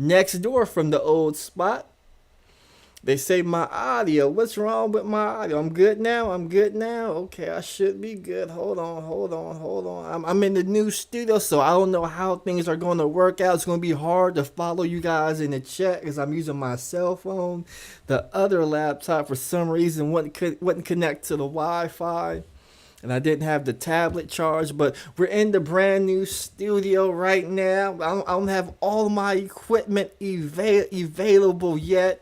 next door from the old spot. They say my audio. What's wrong with my audio? I'm good now. I'm good now. Okay, I should be good. Hold on, hold on, hold on. I'm in the new studio, so I don't know how things are going to work out. It's going to be hard to follow you guys in the chat because I'm using my cell phone. The other laptop, for some reason, wouldn't connect to the Wi-Fi. And I didn't have the tablet charged, but we're in the brand new studio right now. I don't have all my equipment available yet.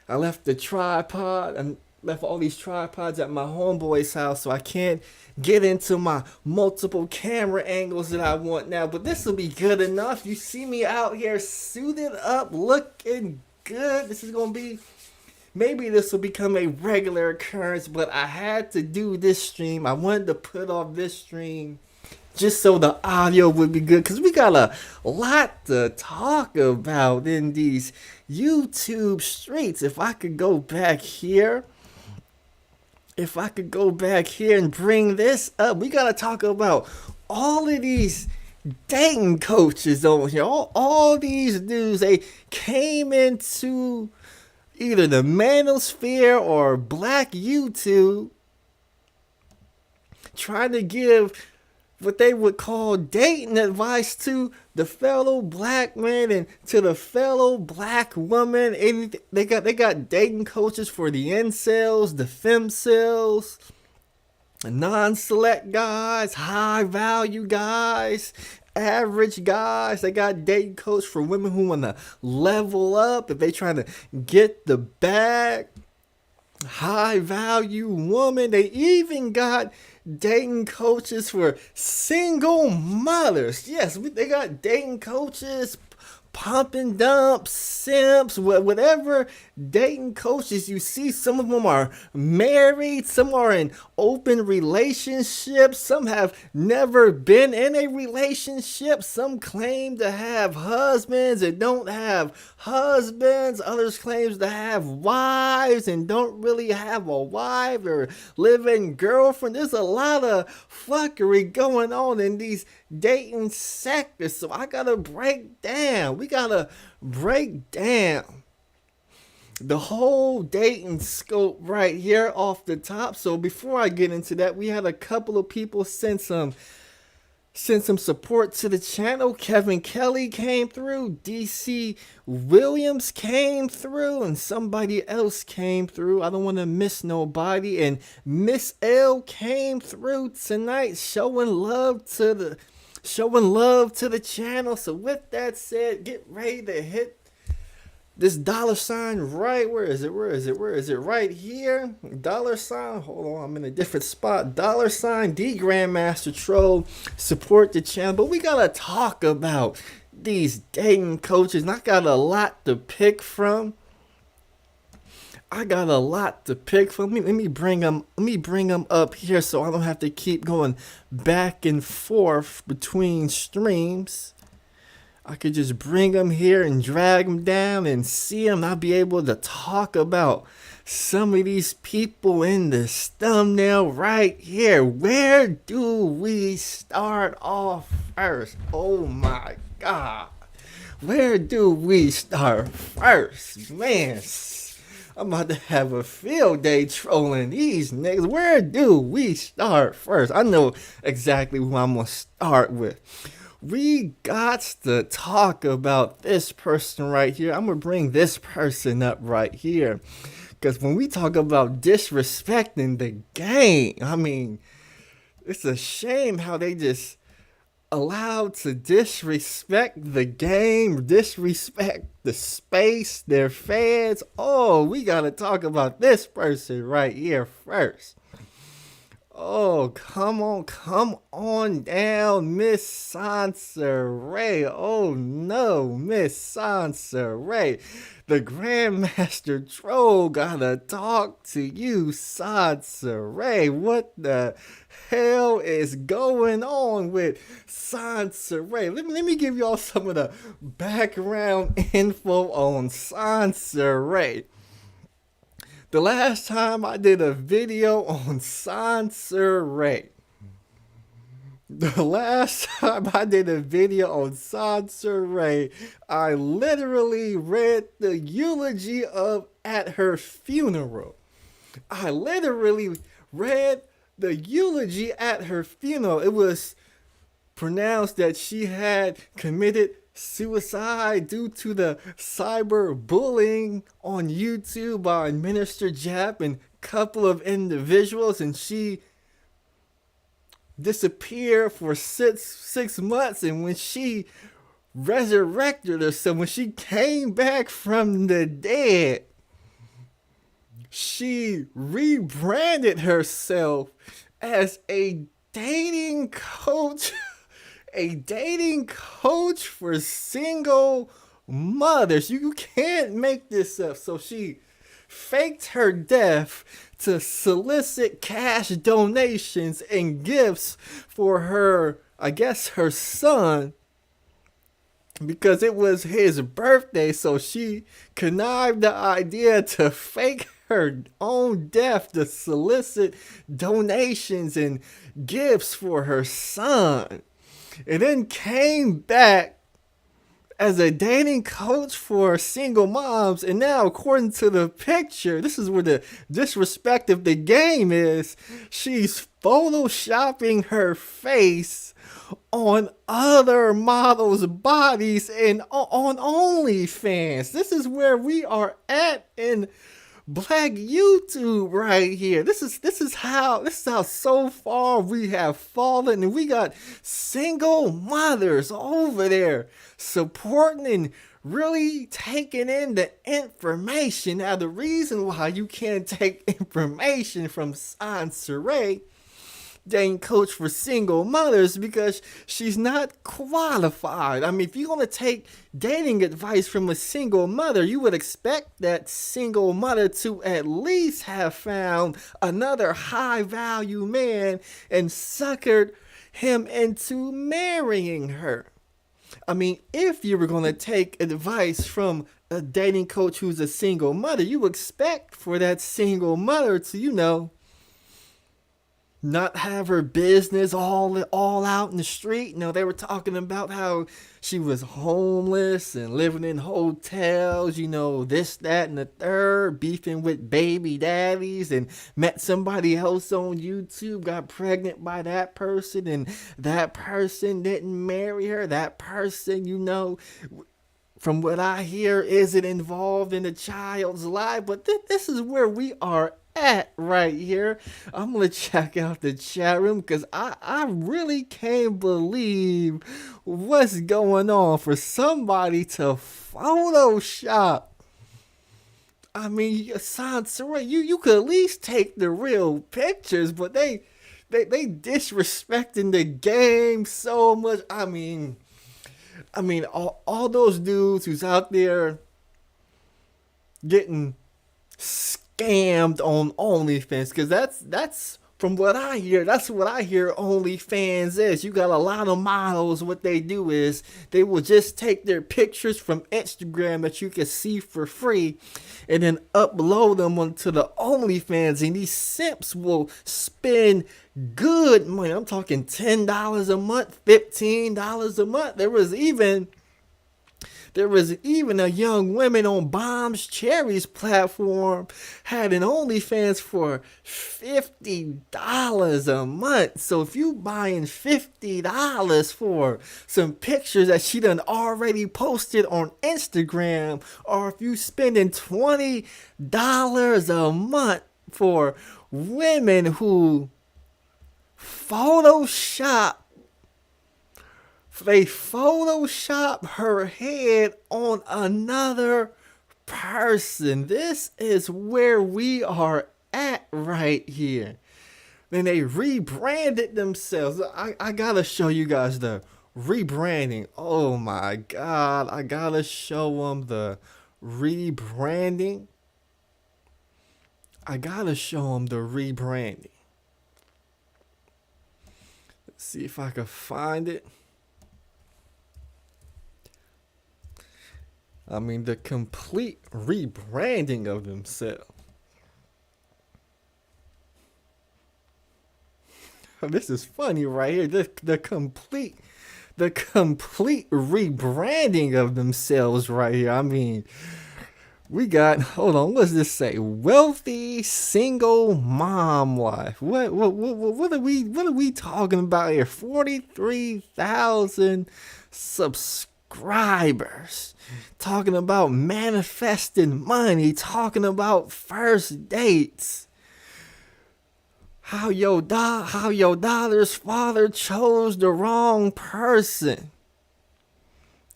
I left the tripod and left all these tripods at my homeboy's house, so I can't get into my multiple camera angles that I want now. But this will be good enough. You see me out here suited up, looking good. This is going to be, maybe this will become a regular occurrence, but I had to do this stream. I wanted to put off this stream just so the audio would be good, because we got a lot to talk about in these YouTube streets. If I could go back here, and bring this up, we got to talk about all of these dating coaches over here. All these dudes, they came into either the manosphere or black YouTube trying to give what they would call dating advice to the fellow black man and to the fellow black woman. And they got dating coaches for the incels, the femcels, non-select guys, high value guys, average guys. They got dating coach for women who want to level up, if they trying to get the bag. High value woman. They even got dating coaches for single mothers. Yes, they got dating coaches, pump and dump, simps, whatever dating coaches you see. Some of them are married, some are in open relationships, some have never been in a relationship, some claim to have husbands and don't have husbands, others claim to have wives and don't really have a wife or live-in girlfriend. There's a lot of fuckery going on in these dating sectors, so I gotta break down. We gotta break down the whole dating scope right here off the top. So before I get into that, we had a couple of people send some support to the channel. Kevin Kelly came through, DC Williams came through, and somebody else came through. I don't want to miss nobody. And Miss L came through tonight, showing love to the channel. So with that said, get ready to hit this dollar sign right. Where is it? Right here. Dollar sign. Hold on, I'm in a different spot. Dollar sign the Grandmaster Troll. Support the channel. But we gotta talk about these dating coaches, and I got a lot to pick from. Let me bring them up here so I don't have to keep going back and forth between streams. I could just bring them here and drag them down and see them. I'll be able to talk about some of these people in this thumbnail right here. Where do we start off first? Oh my God. Where do we start first? Man, I'm about to have a field day trolling these niggas. Where do we start first? I know exactly who I'm going to start with. We got to talk about this person right here. I'm going to bring this person up right here. Because when we talk about disrespecting the game, I mean, it's a shame how they just allowed to disrespect the game, disrespect the space, their fans. Oh, we got to talk about this person right here first. Oh, come on down, Miss Soncerae. Oh no, Miss Soncerae. The Grandmaster Troll gotta talk to you, Soncerae. What the hell is going on with Soncerae? Let me give y'all some of the background info on Soncerae. The last time I did a video on Soncerae, The last time I did a video on Soncerae, I literally read the eulogy of at her funeral. I literally read the eulogy at her funeral. It was pronounced that she had committed suicide due to the cyberbullying on YouTube by Minister Jap and a couple of individuals, and she disappeared for six months. And when she resurrected herself, when she came back from the dead, she rebranded herself as a dating coach, a dating coach for single mothers. You can't make this up. So she faked her death to solicit cash donations and gifts for her, I guess, her son, because it was his birthday. So she connived the idea to fake her own death to solicit donations and gifts for her son, and then came back as a dating coach for single moms. And now, according to the picture, this is where the disrespect of the game is. She's photoshopping her face on other models' bodies and on OnlyFans. This is where we are at in Black YouTube right here. This is how so far we have fallen, and we got single mothers over there supporting and really taking in the information. Now, the reason why you can't take information from Soncerae, dating coach for single mothers, because she's not qualified. I mean, if you're going to take dating advice from a single mother, you would expect that single mother to at least have found another high value man and suckered him into marrying her. I mean, if you were going to take advice from a dating coach who's a single mother, you expect for that single mother to, not have her business all out in the street. They were talking about how she was homeless and living in hotels, this, that, and the third, beefing with baby daddies, and met somebody else on YouTube, got pregnant by that person, and that person didn't marry her. That person, from what I hear, isn't involved in the child's life. But this is where we are at right here. I'm gonna check out the chat room because I really can't believe what's going on for somebody to Photoshop. I mean, Soncerae, you could at least take the real pictures, but they disrespecting the game so much. I mean, all those dudes who's out there getting scammed on OnlyFans, because that's from what I hear. That's what I hear OnlyFans is. You got a lot of models. What they do is they will just take their pictures from Instagram that you can see for free, and then upload them onto the OnlyFans, and these simps will spend good money. I'm talking $10 a month, $15 a month. There was even a young woman on Bombs Cherry's platform had an OnlyFans for $50 a month. So if you buying $50 for some pictures that she done already posted on Instagram, or if you spending $20 a month for women who Photoshop her head on another person. This is where we are at right here. Then they rebranded themselves. I gotta show you guys the rebranding. Oh my God. I gotta show them the rebranding. Let's see if I can find it. I mean, the complete rebranding of themselves. This is funny right here. The complete rebranding of themselves right here. I mean, we got, hold on, what's this say? Wealthy single mom life. What are we talking about here? 43,000 subscribers. Talking about manifesting money, talking about first dates. How your daughter's father chose the wrong person.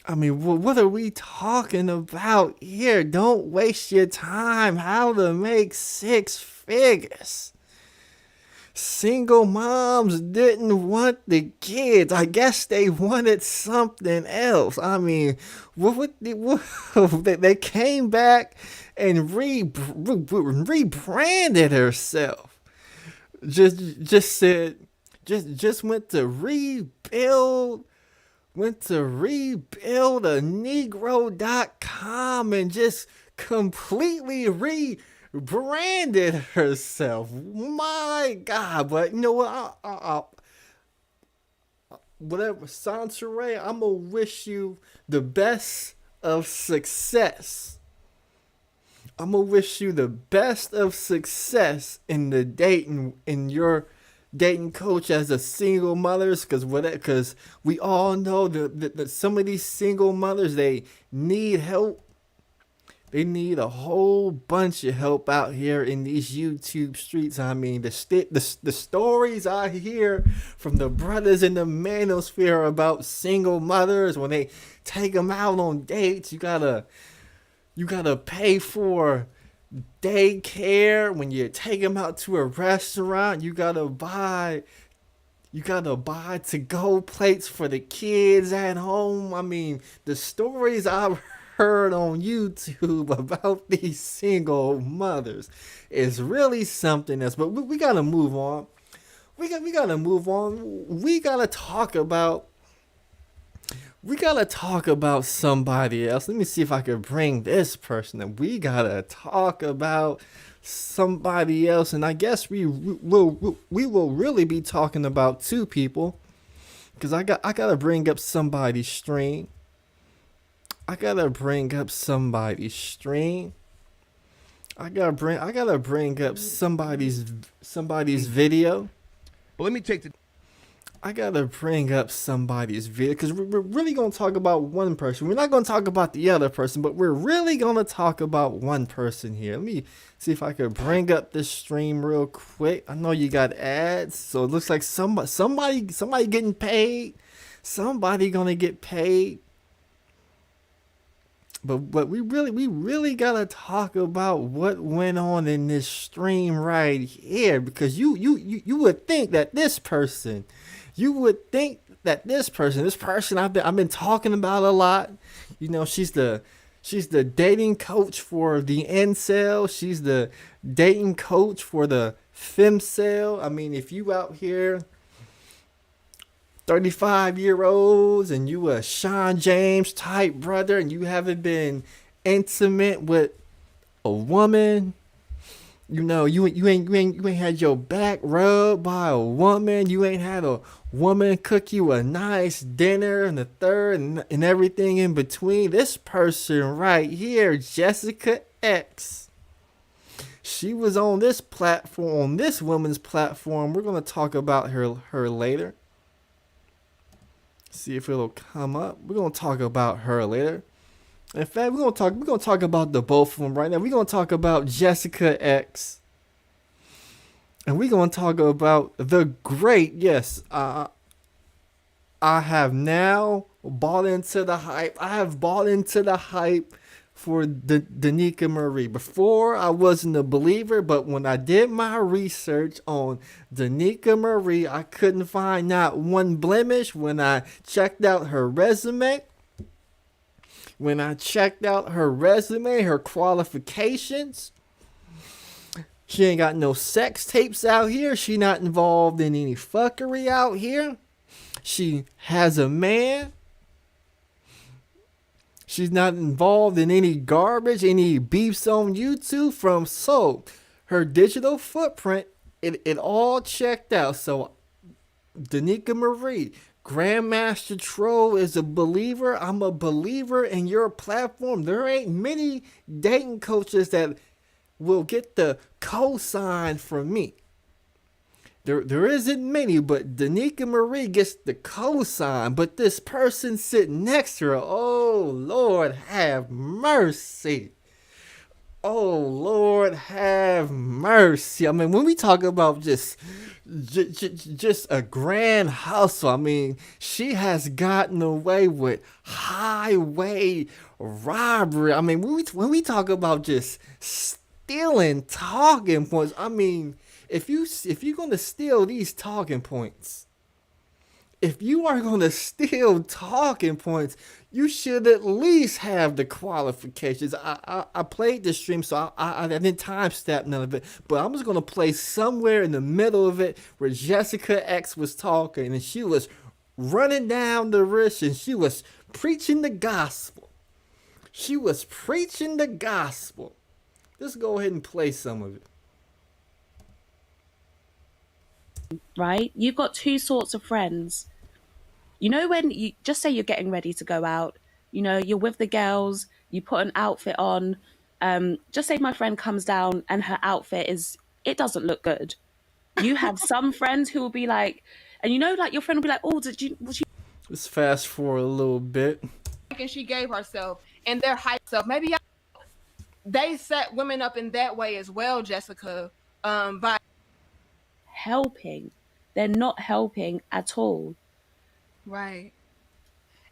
I mean, what are we talking about here? Don't waste your time. How to make 6 figures. Single moms didn't want the kids. I guess they wanted something else. I mean, they came back and rebranded herself. Just went to rebuild a negro.com and just completely rebranded herself. My God, but you know what? Whatever, Soncerae, I'm gonna wish you the best of success. I'm gonna wish you the best of success in your dating coach as a single mothers, because we all know that some of these single mothers, they need help. They need a whole bunch of help out here in these YouTube streets. I mean, the stories I hear from the brothers in the manosphere about single mothers, when they take them out on dates, you gotta pay for daycare. When you take them out to a restaurant, you gotta buy to-go plates for the kids at home. I mean, the stories I've heard on YouTube about these single mothers is really something else. But we gotta move on. We gotta move on. We gotta talk about somebody else. Let me see if I could bring this person up. We gotta talk about somebody else, and I guess we will really be talking about 2 people, because I gotta bring up somebody's stream. I gotta bring up somebody's video. But let me take I gotta bring up somebody's video, because we're really gonna talk about one person. We're not gonna talk about the other person, but we're really gonna talk about one person here. Let me see if I could bring up this stream real quick. I know you got ads, so it looks like somebody getting paid. Somebody gonna get paid. But we really gotta talk about what went on in this stream right here, because you would think that this person I've been talking about a lot. You know, she's the dating coach for the incel. She's the dating coach for the femcel. I mean, if you out here 35-year-olds and you a Sean James type brother and you haven't been intimate with a woman, you know, you ain't had your back rubbed by a woman, you ain't had a woman cook you a nice dinner and the third and everything in between. This person right here, Jessica X, she was on this platform, on this woman's platform. We're gonna talk about her later. See if it'll come up. We're gonna talk about her later. In fact, we're gonna talk about the both of them right now. We're gonna talk about Jessica X, and we're gonna talk about the great. Yes, I have now bought into the hype. I have bought into the hype for Danica Marie. Before, I wasn't a believer, but when I did my research on Danica Marie, I couldn't find not one blemish. When I checked out her resume, her qualifications, she ain't got no sex tapes out here. She not involved in any fuckery out here. She has a man. She's not involved in any garbage, any beefs on YouTube her digital footprint, it all checked out. So Danica Marie, Grandmaster Troll is a believer. I'm a believer in your platform. There ain't many dating coaches that will get the cosign from me. There isn't many, but Danica Marie gets the cosign. But this person sitting next to her, oh Lord, have mercy. Oh Lord, have mercy. I mean, when we talk about just a grand hustle, I mean, she has gotten away with highway robbery. I mean, when we talk about just stealing talking points, I mean, if you're gonna steal these talking points, if you are going to steal talking points, you should at least have the qualifications. I played the stream, so I didn't timestamp none of it, but I'm just going to play somewhere in the middle of it where Jessica X was talking, and she was running down the wrist, and she was preaching the gospel. She was preaching the gospel. Let's go ahead and play some of it. Right? You've got two sorts of friends. You know, when you just say you're getting ready to go out, you know, you're with the girls, you put an outfit on. Just say my friend comes down and her outfit it doesn't look good. You have some friends who will be like, and you know, like your friend will be like, oh, was you Let's fast forward a little bit. And she gave herself and their hype self. Maybe they set women up in that way as well, Jessica, by helping? They're not helping at all. right.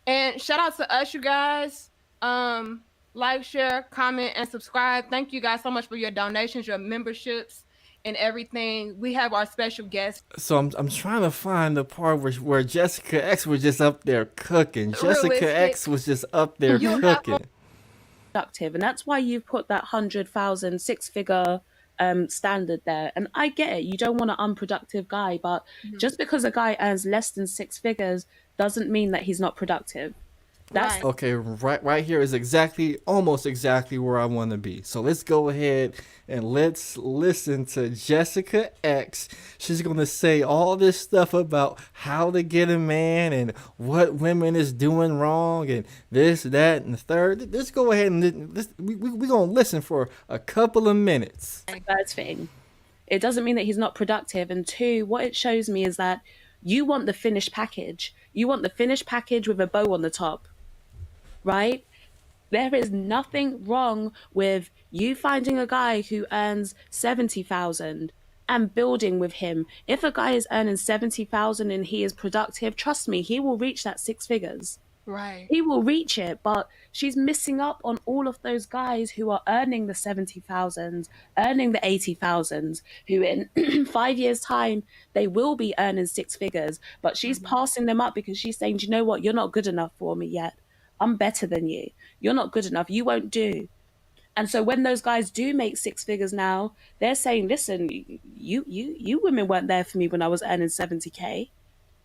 And shout out to us, you guys. Like, share, comment, and subscribe. Thank you guys so much for your donations, your memberships, and everything. We have our special guest. So I'm trying to find the part where Jessica X was just up there cooking. Jessica Realistic. X was just up there cooking. Productive, and that's why you've put that 100,000 6-figure standard there. And I get it, you don't want an unproductive guy, but just because a guy earns less than 6 figures doesn't mean that he's not productive. That's Right. Okay, right here is almost exactly where I want to be. So let's go ahead and let's listen to Jessica X. She's going to say all this stuff about how to get a man and what women is doing wrong and this, that, and the third. Let's go ahead and we're going to listen for a couple of minutes. the first thing. It doesn't mean that he's not productive. And two, what it shows me is that you want the finished package. You want the finished package with a bow on the top, right? There is nothing wrong with you finding a guy who earns 70,000 and building with him. If a guy is earning 70,000 and he is productive, trust me, he will reach that 6 figures. Right. He will reach it, but she's missing up on all of those guys who are earning the 70,000s, earning the 80,000s, who in 5 years' time, they will be earning 6 figures, but she's passing them up because she's saying, do you know what? You're not good enough for me yet. I'm better than you. You're not good enough. You won't do. And so when those guys do make 6 figures now, they're saying, listen, you women weren't there for me when I was earning 70K.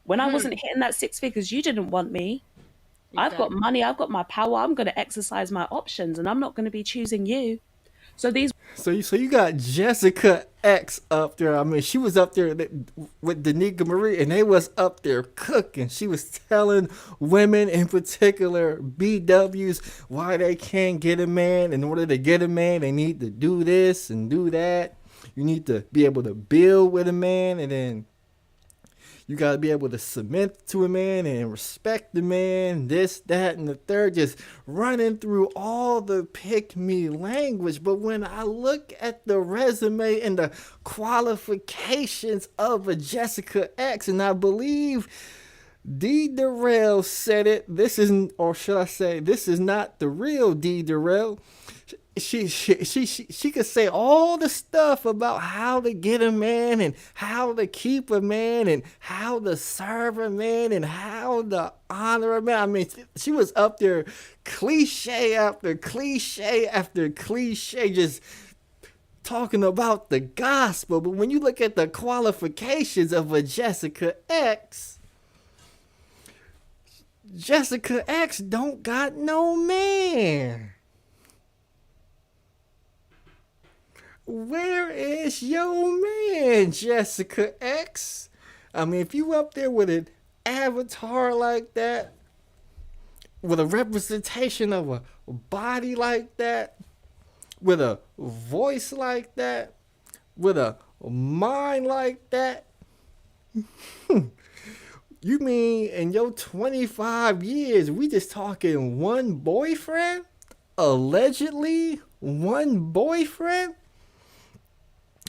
When I wasn't hitting that 6 figures, you didn't want me. I've got money, I've got my power, I'm going to exercise my options, and I'm not going to be choosing you. So you got Jessica X up there. I mean, she was up there with Danica Marie, and they was up there cooking. She was telling women, in particular BWs, why they can't get a man. In order to get a man, they need to do this and do that. You need to be able to build with a man, and then you got to be able to submit to a man and respect the man, this, that, and the third, just running through all the pick-me language. But when I look at the resume and the qualifications of a Jessica X, and I believe D. Darrell said it, this isn't, or should I say, this is not the real D. Darrell. She could say all the stuff about how to get a man and how to keep a man and how to serve a man and how to honor a man. I mean, she was up there cliche after cliche after cliche, just talking about the gospel. But when you look at the qualifications of a Jessica X don't got no man. Where is your man, Jessica X? I mean, if you up there with an avatar like that, with a representation of a body like that, with a voice like that, with a mind like that, you mean in your 25 years, we just talking one boyfriend? Allegedly one boyfriend?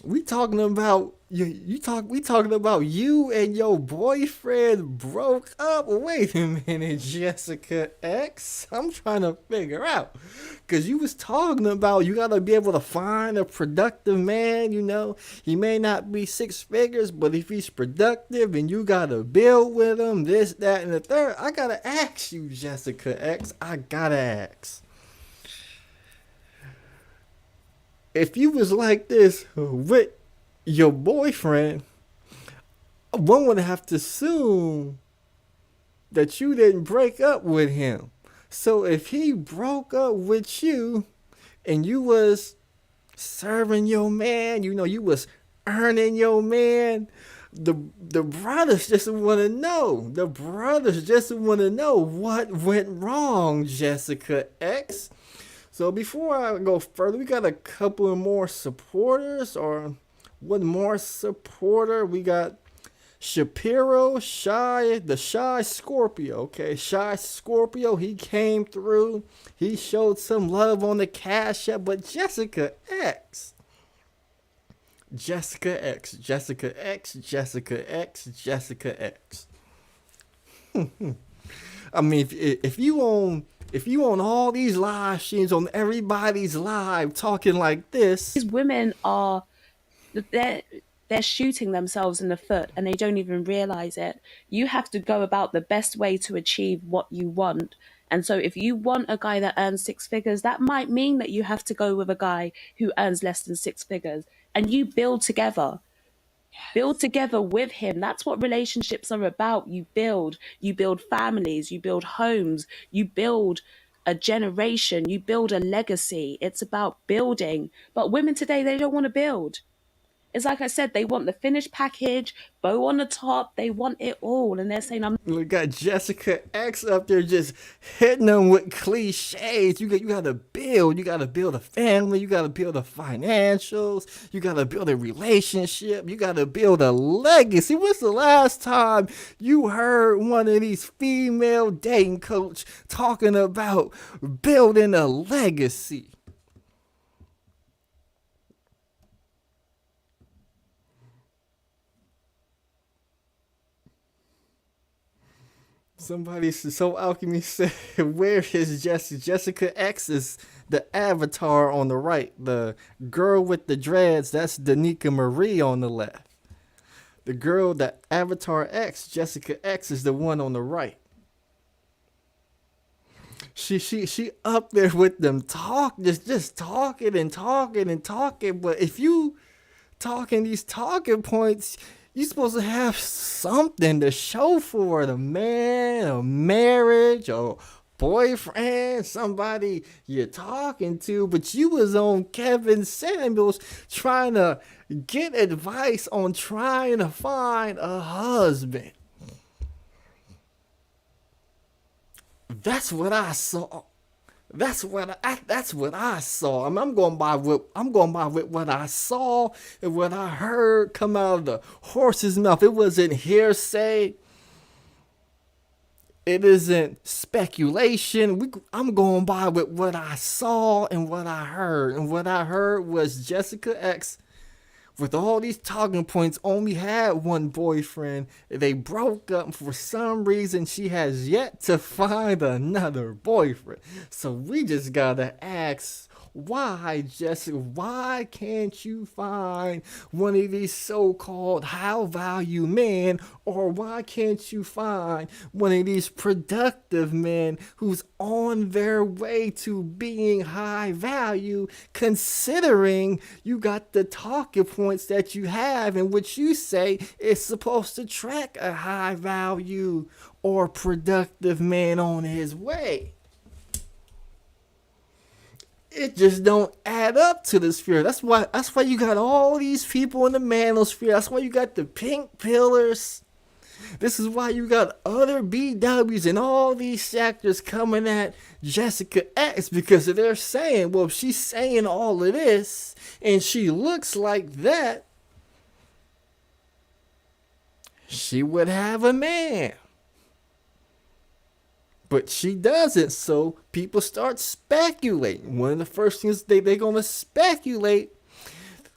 We talking about we talking about you and your boyfriend broke up. Wait a minute, Jessica X. I'm trying to figure out. Cause you was talking about you gotta be able to find a productive man, you know. He may not be six figures, but if he's productive and you gotta build with him, this, that, and the third, I gotta ask you, Jessica X. I gotta ask. If you was like this with your boyfriend, one would have to assume that you didn't break up with him. So if he broke up with you and you was serving your man, you know, you was earning your man, the brothers just want to know. The brothers just want to know what went wrong, Jessica X. So before I go further, we got a couple of more supporters, or one more supporter. We got Shapiro, the Shy Scorpio. Okay, Shy Scorpio, he came through. He showed some love on the Cash App, but Jessica X. Jessica X. I mean, if you on all these live streams, on everybody's live talking like this, These women are, they're shooting themselves in the foot and they don't even realize it. You have to go about the best way to achieve what you want. And so if you want a guy that earns six figures, that might mean that you have to go with a guy who earns less than six figures, and you build together. Build together with him. That's what relationships are about. You build families, you build homes, you build a generation, you build a legacy. It's about building. But women today, they don't want to build. It's like I said, they want the finished package, bow on the top, they want it all. And they're saying, we got Jessica X up there just hitting them with cliches. You gotta build a family, you gotta build the financials, you gotta build a relationship, you gotta build a legacy. When's the last time you heard one of these female dating coach talking about building a legacy? Somebody, so Alchemy said, where is Jessica X is the avatar on the right. The girl with the dreads, that's Danica Marie on the left. The girl, that avatar X, Jessica X, is the one on the right. She up there with them just talking and talking and talking. But if you talking these talking points, you're supposed to have something to show for it. A man, a marriage, a boyfriend, somebody you're talking to. But you was on Kevin Samuels trying to get advice on trying to find a husband. That's what I saw. That's what I saw. I'm going by what I saw and what I heard come out of the horse's mouth. It wasn't hearsay. It isn't speculation. I'm going by with what I saw and what I heard. And what I heard was Jessica X, with all these talking points, only had one boyfriend. They broke up. For some reason, she has yet to find another boyfriend. So we just gotta ask, why, Jessica? Why can't you find one of these so-called high-value men? Or why can't you find one of these productive men who's on their way to being high value, considering you got the talking points that you have in which you say it's supposed to track a high value or productive man on his way? It just don't add up to the sphere. That's why you got all these people in the manosphere. That's why you got the pink pillars. This is why you got other BWs and all these sectors coming at Jessica X, because they're saying, well, if she's saying all of this and she looks like that, she would have a man. But she doesn't, so people start speculating. One of the first things they're going to speculate,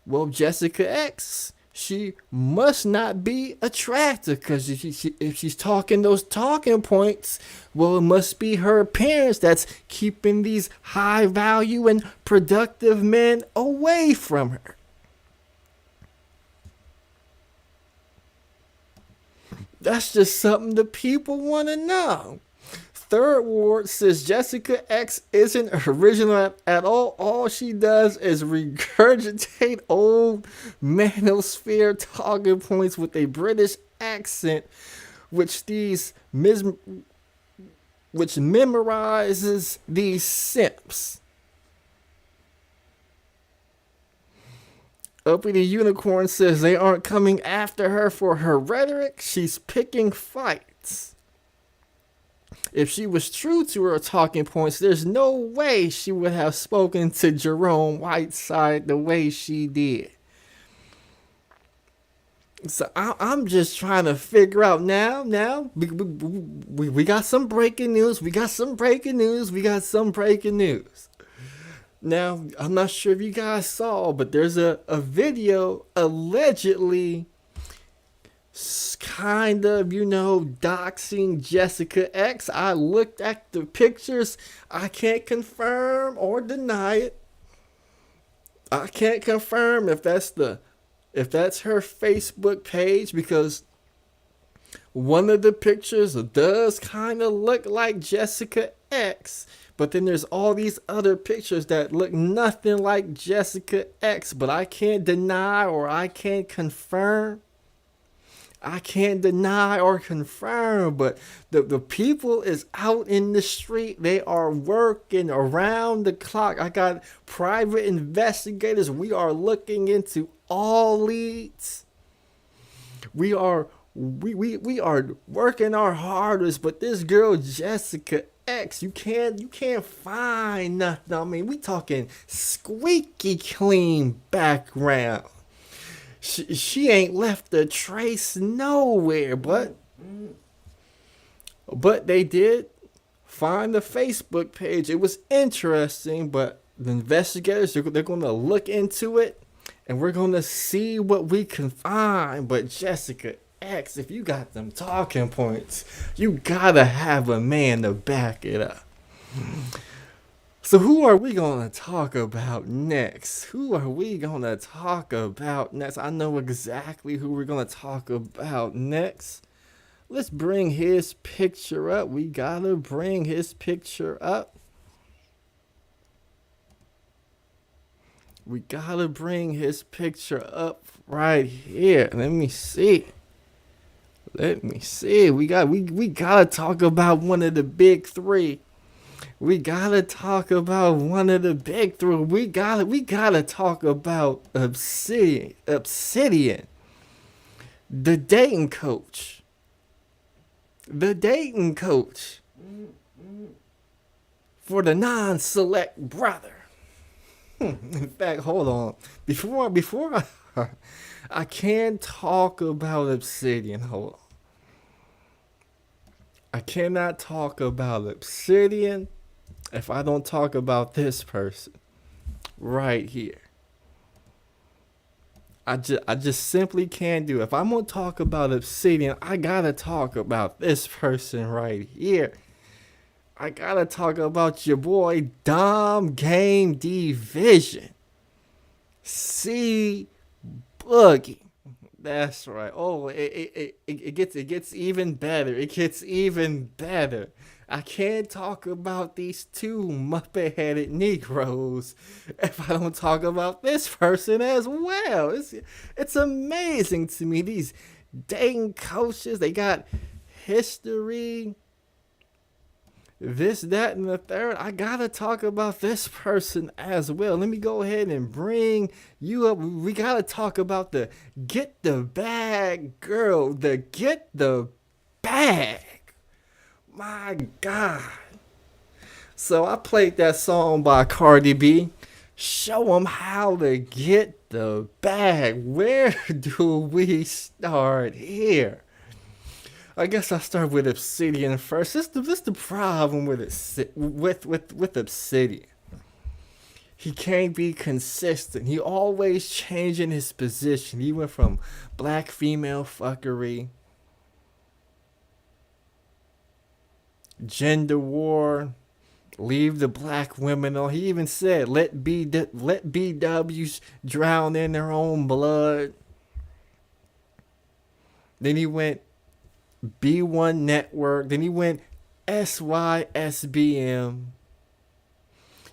well, Jessica X, she must not be attractive, because if she's talking those talking points, well, it must be her appearance that's keeping these high value and productive men away from her. That's just something the people want to know. Third Ward says Jessica X isn't original at all. All she does is regurgitate old manosphere talking points with a British accent, which memorizes these simps. Uppity Unicorn says they aren't coming after her for her rhetoric. She's picking fights. If she was true to her talking points, there's no way she would have spoken to Jerome Whiteside the way she did. So I'm just trying to figure out now we got some breaking news. Now, I'm not sure if you guys saw, but there's a video allegedly kind of, doxing Jessica X. I looked at the pictures. I can't confirm or deny it. I can't confirm if that's her Facebook page, because one of the pictures does kind of look like Jessica X, but then there's all these other pictures that look nothing like Jessica X, but I can't deny or I can't confirm. But the people is out in the street. They are working around the clock. I got private investigators. We are looking into all leads. We are working our hardest, but this girl Jessica X, you can't find nothing. I mean, we talking squeaky clean background. She ain't left a trace nowhere, but they did find the Facebook page. It was interesting, but the investigators, they're going to look into it, and we're going to see what we can find. But Jessica X, if you got them talking points, you gotta have a man to back it up. So who are we going to talk about next? I know exactly who we're going to talk about next. Let's bring his picture up. We got to bring his picture up. Right here. Let me see. We got to talk about one of the big three. We gotta talk about Obsidian, the dating coach for the non-select brother. In fact, hold on, before I can't talk about Obsidian. Hold on, I cannot talk about Obsidian if I don't talk about this person right here. I just simply can't do it. If I'm going to talk about Obsidian, I got to talk about this person right here. I got to talk about your boy Dom Game Division. C Boogie. That's right. Oh, it gets even better. I can't talk about these two muppet-headed Negroes if I don't talk about this person as well. It's amazing to me. These dating coaches, they got history. this, that, and the third. I gotta talk about this person as well. Let me go ahead and bring you up. We gotta talk about the get the bag girl. The get the bag. My God. So I played that song by Cardi B. Show them how to get the bag. Where do we start here? I guess I'll start with Obsidian first. This the problem with Obsidian. He can't be consistent. He always changing his position. He went from black female fuckery, gender war, leave the black women on. He even said, let BWs drown in their own blood. Then he went B1 Network. Then he went SYSBM.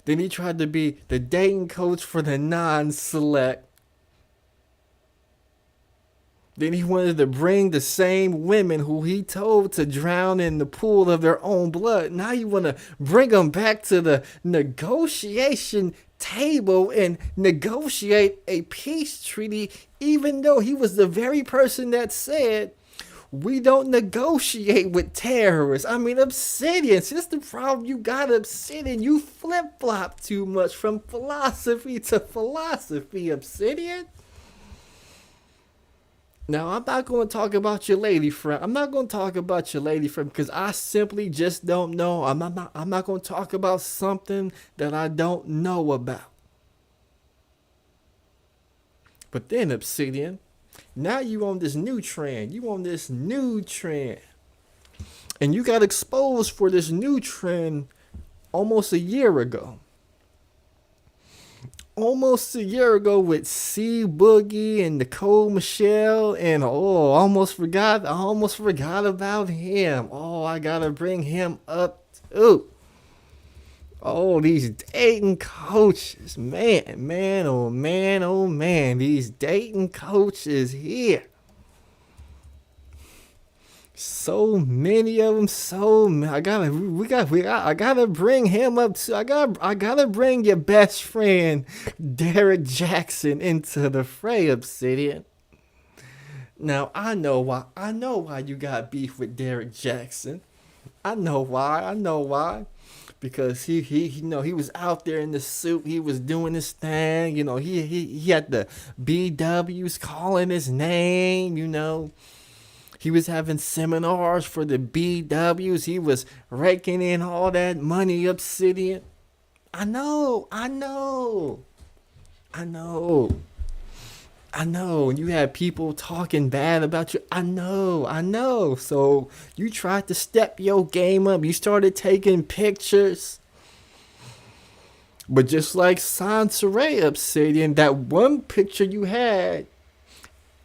Then he tried to be the dating coach for the non-select. Then he wanted to bring the same women who he told to drown in the pool of their own blood. Now you want to bring them back to the negotiation table and negotiate a peace treaty, even though he was the very person that said, we don't negotiate with terrorists. I mean, Obsidian, see, that's the problem. You got Obsidian. You flip-flop too much from philosophy to philosophy, Obsidian. Now, I'm not going to talk about your lady friend. I'm not going to talk about your lady friend because I simply just don't know. I'm not going to talk about something that I don't know about. But then, Obsidian, now you on this new trend. You on this new trend. And you got exposed for this new trend almost a year ago. Almost a year ago with C Boogie and Nicole Michelle, and I almost forgot about him. Oh, I gotta bring him up too. Oh, these dating coaches, man, oh man, these dating coaches here. So many of them, I gotta bring him up too. I gotta bring your best friend Derrick Jaxn into the fray, Obsidian. Now I know why you got beef with Derrick Jaxn. I know why. Because he was out there in the suit, he was doing his thing, he had the BWs calling his name, He was having seminars for the BWs. He was raking in all that money, Obsidian. I know. And you had people talking bad about you. I know. So you tried to step your game up. You started taking pictures. But just like Soncerae, Obsidian, that one picture you had,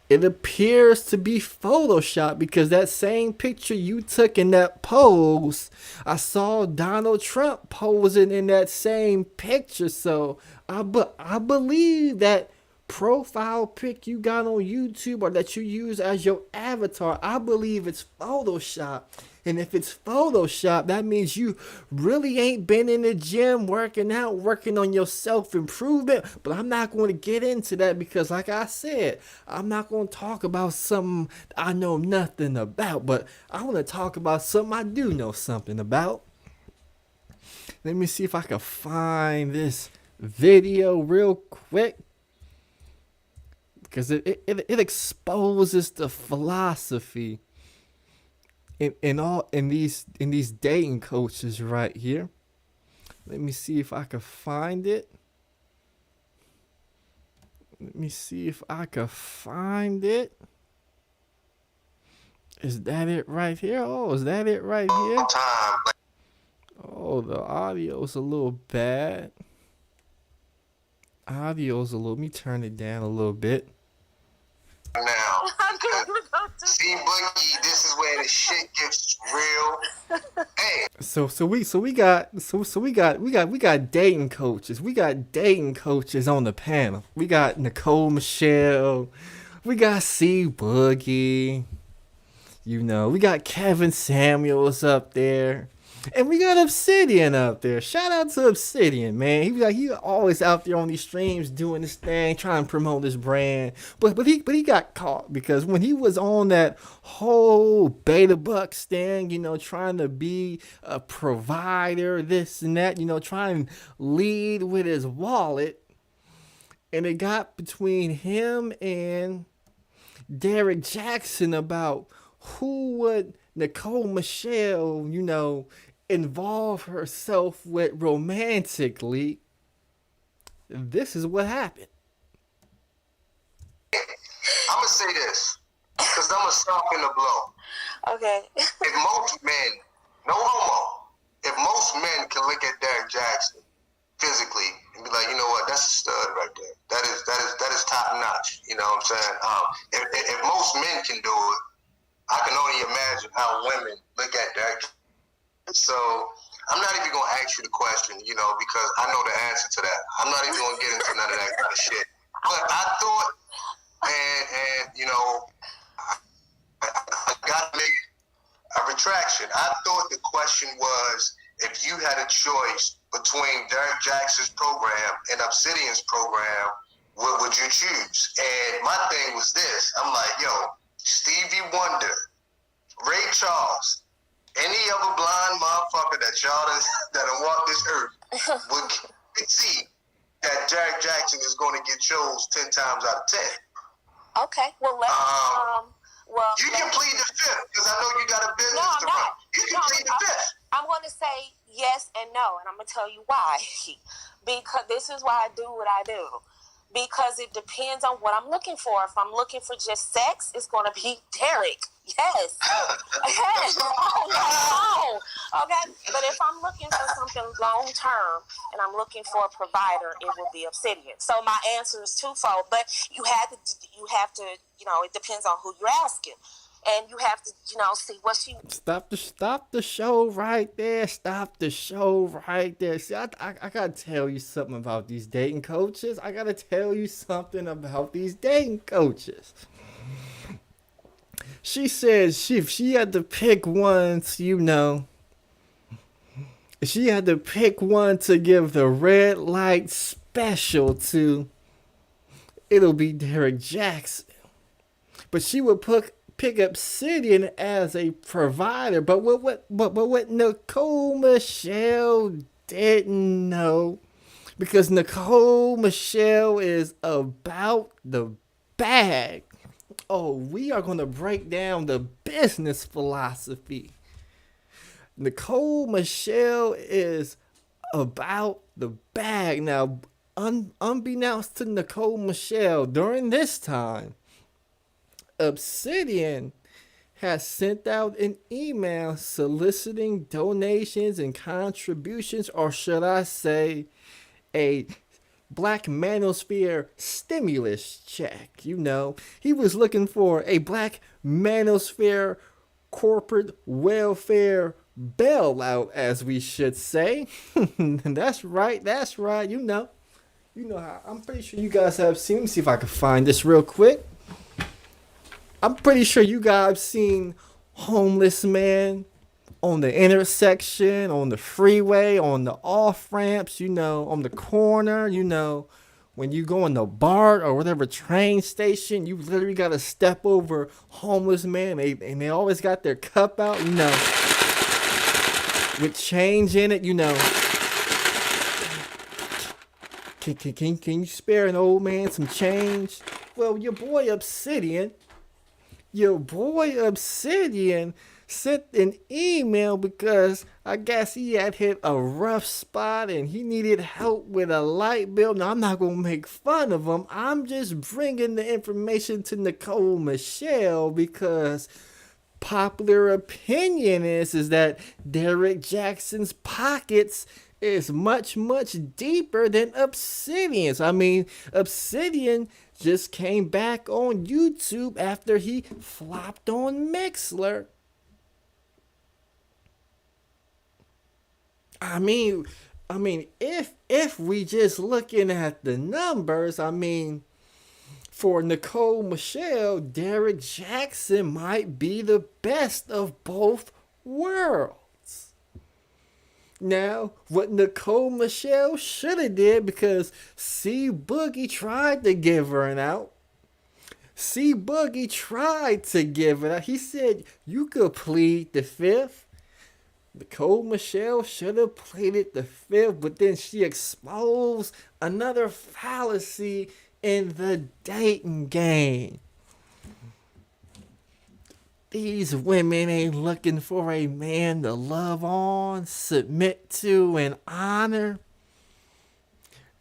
it appears to be Photoshop because that same picture you took in that pose, I saw Donald Trump posing in that same picture. So I believe that profile pic you got on YouTube or that you use as your avatar, I believe it's Photoshop. And if it's Photoshop, that means you really ain't been in the gym working out, working on your self-improvement. But I'm not going to get into that because, like I said, I'm not going to talk about something I know nothing about. But I want to talk about something I do know something about. Let me see if I can find this video real quick. Because it exposes the philosophy in these dating coaches right here. Let me see if I can find it. Is that it right here? Oh, is that it right here? Oh, the audio's a little bad. Let me turn it down a little bit. Now, see Boogie, this is where the shit gets real. Hey. So we got dating coaches. We got dating coaches on the panel. We got Nicole Michelle. We got C Boogie. We got Kevin Samuels up there. And we got Obsidian up there. Shout out to Obsidian, man. He always out there on these streams doing this thing, trying to promote his brand. But he got caught because when he was on that whole beta bucks thing, trying to be a provider, this and that, trying to lead with his wallet, and it got between him and Derrick Jaxn about who would Nicole Michelle, involve herself with romantically. This is what happened. I'm gonna say this because I'm gonna soften the blow. Okay. If most men, no homo, if most men can look at Derrick Jaxn physically and be like, you know what, that's a stud right there. That is top notch. You know what I'm saying? If most men can do it, I can only imagine how women look at Derrick. So I'm not even gonna ask you the question, because I know the answer to that. I'm not even gonna get into none of that kind of shit. But I thought, I got to make a retraction. I thought the question was if you had a choice between Derrick Jaxn's program and Obsidian's program, what would you choose? And my thing was this. I'm like, Stevie Wonder, Ray Charles, any other blind motherfucker that that walked this earth would see that Derrick Jaxn is going to get chose 10 times out of 10. Okay, well, let's, you can plead the fifth, because I know you got a business to run. You can plead the fifth. I'm going to say yes and no, and I'm going to tell you why. Because this is why I do what I do. Because it depends on what I'm looking for. If I'm looking for just sex, it's going to be Derrick. Yes. Yes. Oh, no. Okay. But if I'm looking for something long term and I'm looking for a provider, it will be Obsidian. So my answer is twofold. But you have to, it depends on who you're asking. And you have to, see what she... Stop the show right there. Stop the show right there. See, I got to tell you something about these dating coaches. She says if she had to pick one, she had to pick one to give the red light special to, it'll be Derrick Jaxn. But she would pick Obsidian as a provider, but what Nicole Michelle didn't know, because Nicole Michelle is about the bag. Oh, we are going to break down the business philosophy. Nicole Michelle is about the bag. Now, unbeknownst to Nicole Michelle, during this time, Obsidian has sent out an email soliciting donations and contributions, or should I say a Black Manosphere stimulus check. He was looking for a Black Manosphere corporate welfare bailout, as we should say. That's right. You know how. I'm pretty sure you guys have seen. Let me see if I can find this real quick. I'm pretty sure you guys have seen homeless man on the intersection, on the freeway, on the off ramps, on the corner, when you go in the bar or whatever train station, you literally got to step over homeless man, and they always got their cup out, with change in it, Can you spare an old man some change? Well, your boy Obsidian sent an email because I guess he had hit a rough spot and he needed help with a light bill. Now, I'm not going to make fun of him. I'm just bringing the information to Nicole Michelle because popular opinion is that Derrick Jaxn's pockets is much, much deeper than Obsidian's. I mean, Obsidian just came back on YouTube after he flopped on Mixler. I mean, if we just looking at the numbers, for Nicole Michelle, Derrick Jaxn might be the best of both worlds. Now, what Nicole Michelle should have did, because C Boogie tried to give her an out. C Boogie tried to give it out. He said, you could plead the fifth. Nicole Michelle should have pleaded the fifth, but then she exposed another fallacy in the dating game. These women ain't looking for a man to love on, submit to, and honor.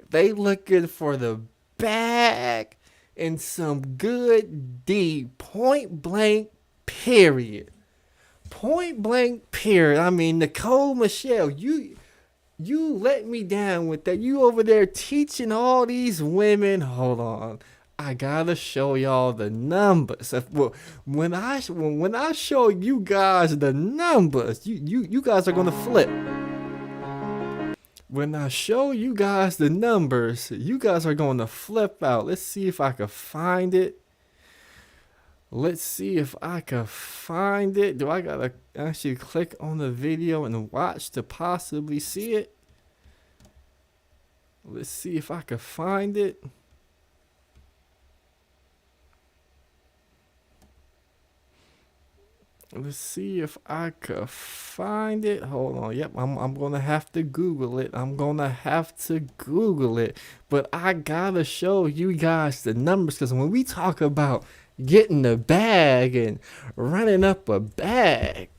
They looking for the bag and some good deed. Point blank, period. Point blank, period. I mean, Nicole Michelle, you let me down with that. You over there teaching all these women. Hold on. I gotta show y'all the numbers. When I show you guys the numbers, you guys are gonna flip. When I show you guys the numbers, you guys are gonna flip out. Let's see if I can find it. Let's see if I can find it. Do I gotta actually click on the video and watch to possibly see it? Let's see if I can find it. Let's see if I could find it. Hold on. Yep, I'm gonna have to Google it. But I gotta show you guys the numbers, because when we talk about getting the bag and running up a bag,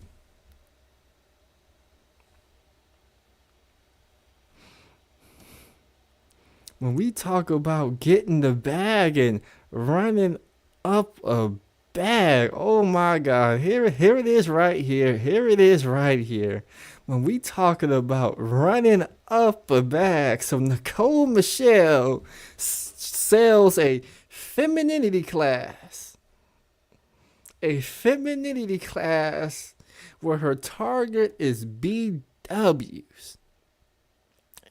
when we talk about getting the bag and running up a bag, oh my God, here it is right here. Here it is right here. When we talking about running up a bag, so Nicole Michelle sells a femininity class. A femininity class where her target is BWs.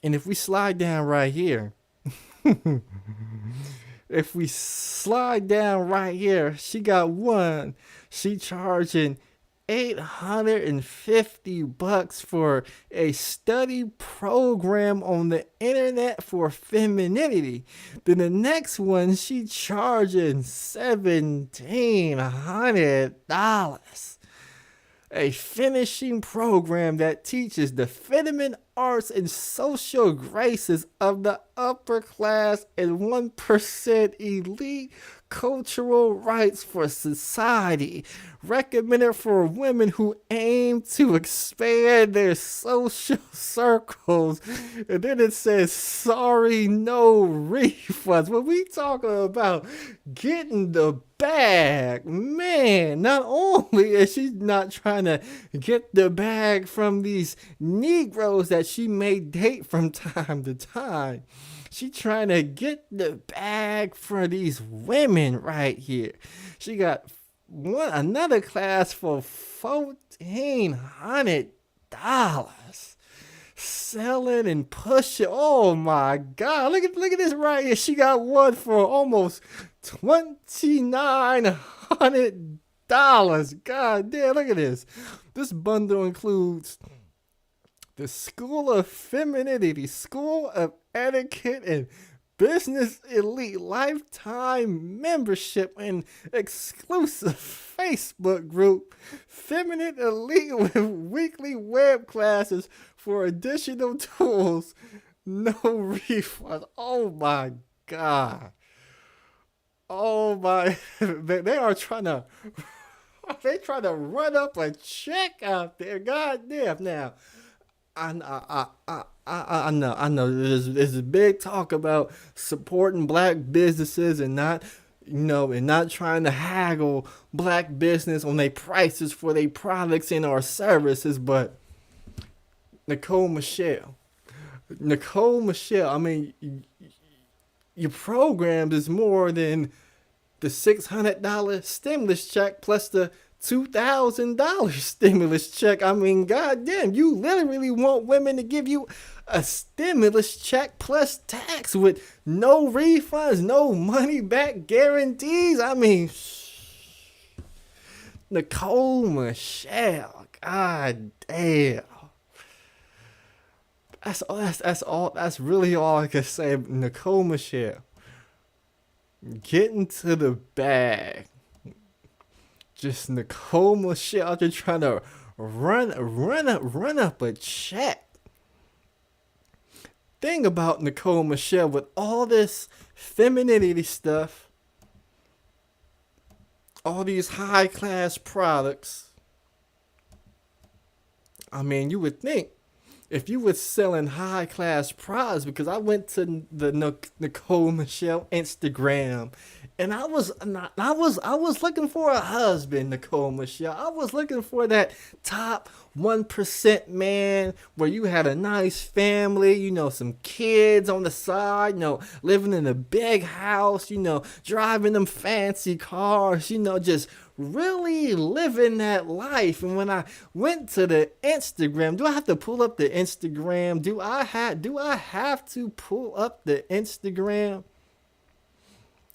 And if we slide down right here, she got one. She charging $850 for a study program on the internet for femininity. Then the next one, she charging $1,700. A finishing program that teaches the feminine arts and social graces of the upper class and 1% elite cultural rights for society, recommended for women who aim to expand their social circles. And then it says, sorry, no refunds. When we talking about getting the bag, man, not only is she not trying to get the bag from these Negroes that she may date from time to time, she trying to get the bag for these women right here. She got another class for $1,400. Selling and pushing. Oh my God. Look at this right here. She got one for almost $2,900. God damn, look at this. This bundle includes the School of Femininity, School of Etiquette, and Business Elite lifetime membership and exclusive Facebook group, Feminine Elite, with weekly web classes for additional tools, no refunds. Oh my God. Oh my, they are trying to run up a check out there. God damn. Now, I know. There's a big talk about supporting black businesses and not trying to haggle black business on their prices for their products and our services. But Nicole Michelle, I mean, your programs is more than the $600 stimulus check plus the $2,000 stimulus check. I mean, goddamn, you literally want women to give you a stimulus check plus tax with no refunds, no money back guarantees. I mean, Nicole Michelle, god damn. That's all. That's really all I can say. Nicole Michelle, get into the bag. Just Nicole Michelle out there trying to run up a check. Thing about Nicole Michelle with all this femininity stuff, all these high class products. I mean, you would think if you were selling high class products, because I went to the Nicole Michelle Instagram, and I was looking for a husband, Nicole Michelle. I was looking for that top 1% man where you had a nice family, you know, some kids on the side, you know, living in a big house, you know, driving them fancy cars, you know, just really living that life. And when I went to the Instagram, do I have to pull up the Instagram? Do I have to pull up the Instagram?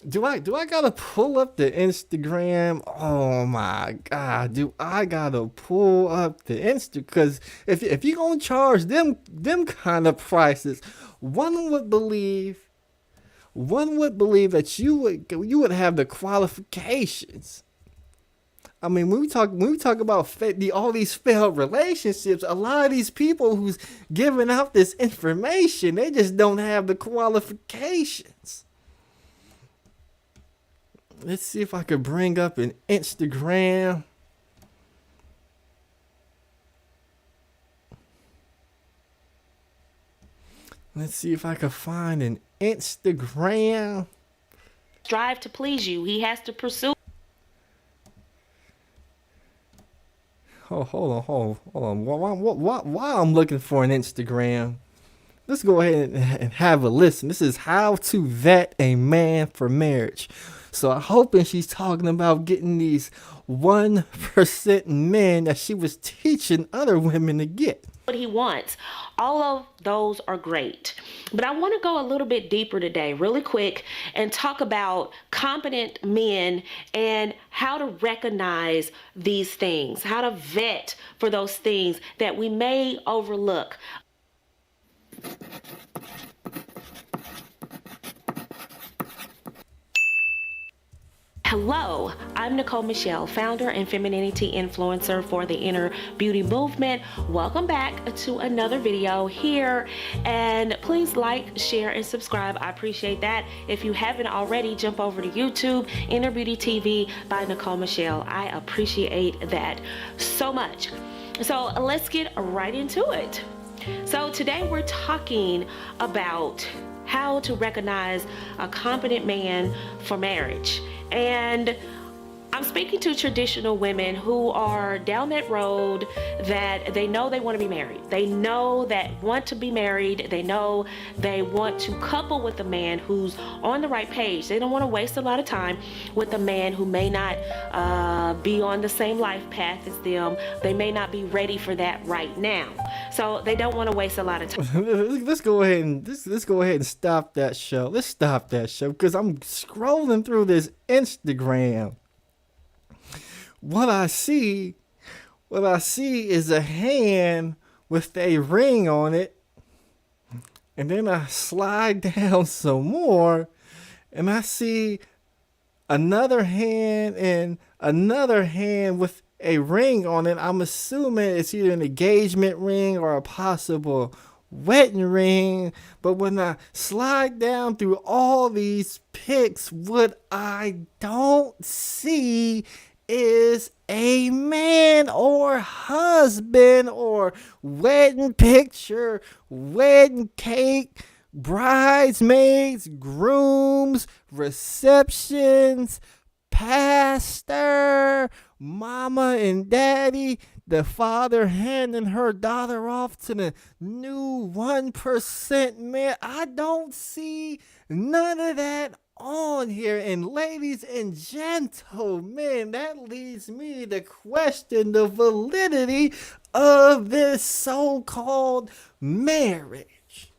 Do I gotta pull up the Instagram? Oh my God, do I gotta pull up the Insta? Because if you gonna charge them kind of prices, one would believe that you would have the qualifications. I mean, when we talk about all these failed relationships, a lot of these people who's giving out this information, they just don't have the qualifications. Let's see if I could bring up an Instagram. Let's see if I can find an Instagram. Strive to please you. He has to pursue. Oh, hold on. While I'm looking for an Instagram, let's go ahead and have a listen. This is how to vet a man for marriage. So I'm hoping she's talking about getting these 1% men that she was teaching other women to get. What he wants. All of those are great. But I want to go a little bit deeper today, really quick, and talk about competent men and how to recognize these things, how to vet for those things that we may overlook. Hello, I'm Nicole Michelle, founder and femininity influencer for the Inner Beauty Movement. Welcome back to another video here, and please like, share, and subscribe. I appreciate that. If you haven't already, jump over to YouTube, Inner Beauty TV by Nicole Michelle. I appreciate that so much. So let's get right into it. So today we're talking about how to recognize a competent man for marriage. And I'm speaking to traditional women who are down that road, that they know they want to be married. They know that want to be married. They know they want to couple with a man who's on the right page. They don't want to waste a lot of time with a man who may not be on the same life path as them. They may not be ready for that right now. So they don't want to waste a lot of time. Let's go ahead and stop that show. Let's stop that show because I'm scrolling through this Instagram. What I see is a hand with a ring on it. And then I slide down some more and I see another hand and another hand with a ring on it. I'm assuming it's either an engagement ring or a possible wedding ring. But when I slide down through all these pics, what I don't see is a man or husband or wedding picture, wedding cake, bridesmaids, grooms, receptions, pastor, mama and daddy, the father handing her daughter off to the new 1% man. I don't see none of that on here. And ladies and gentlemen, that leads me to question the validity of this so-called marriage.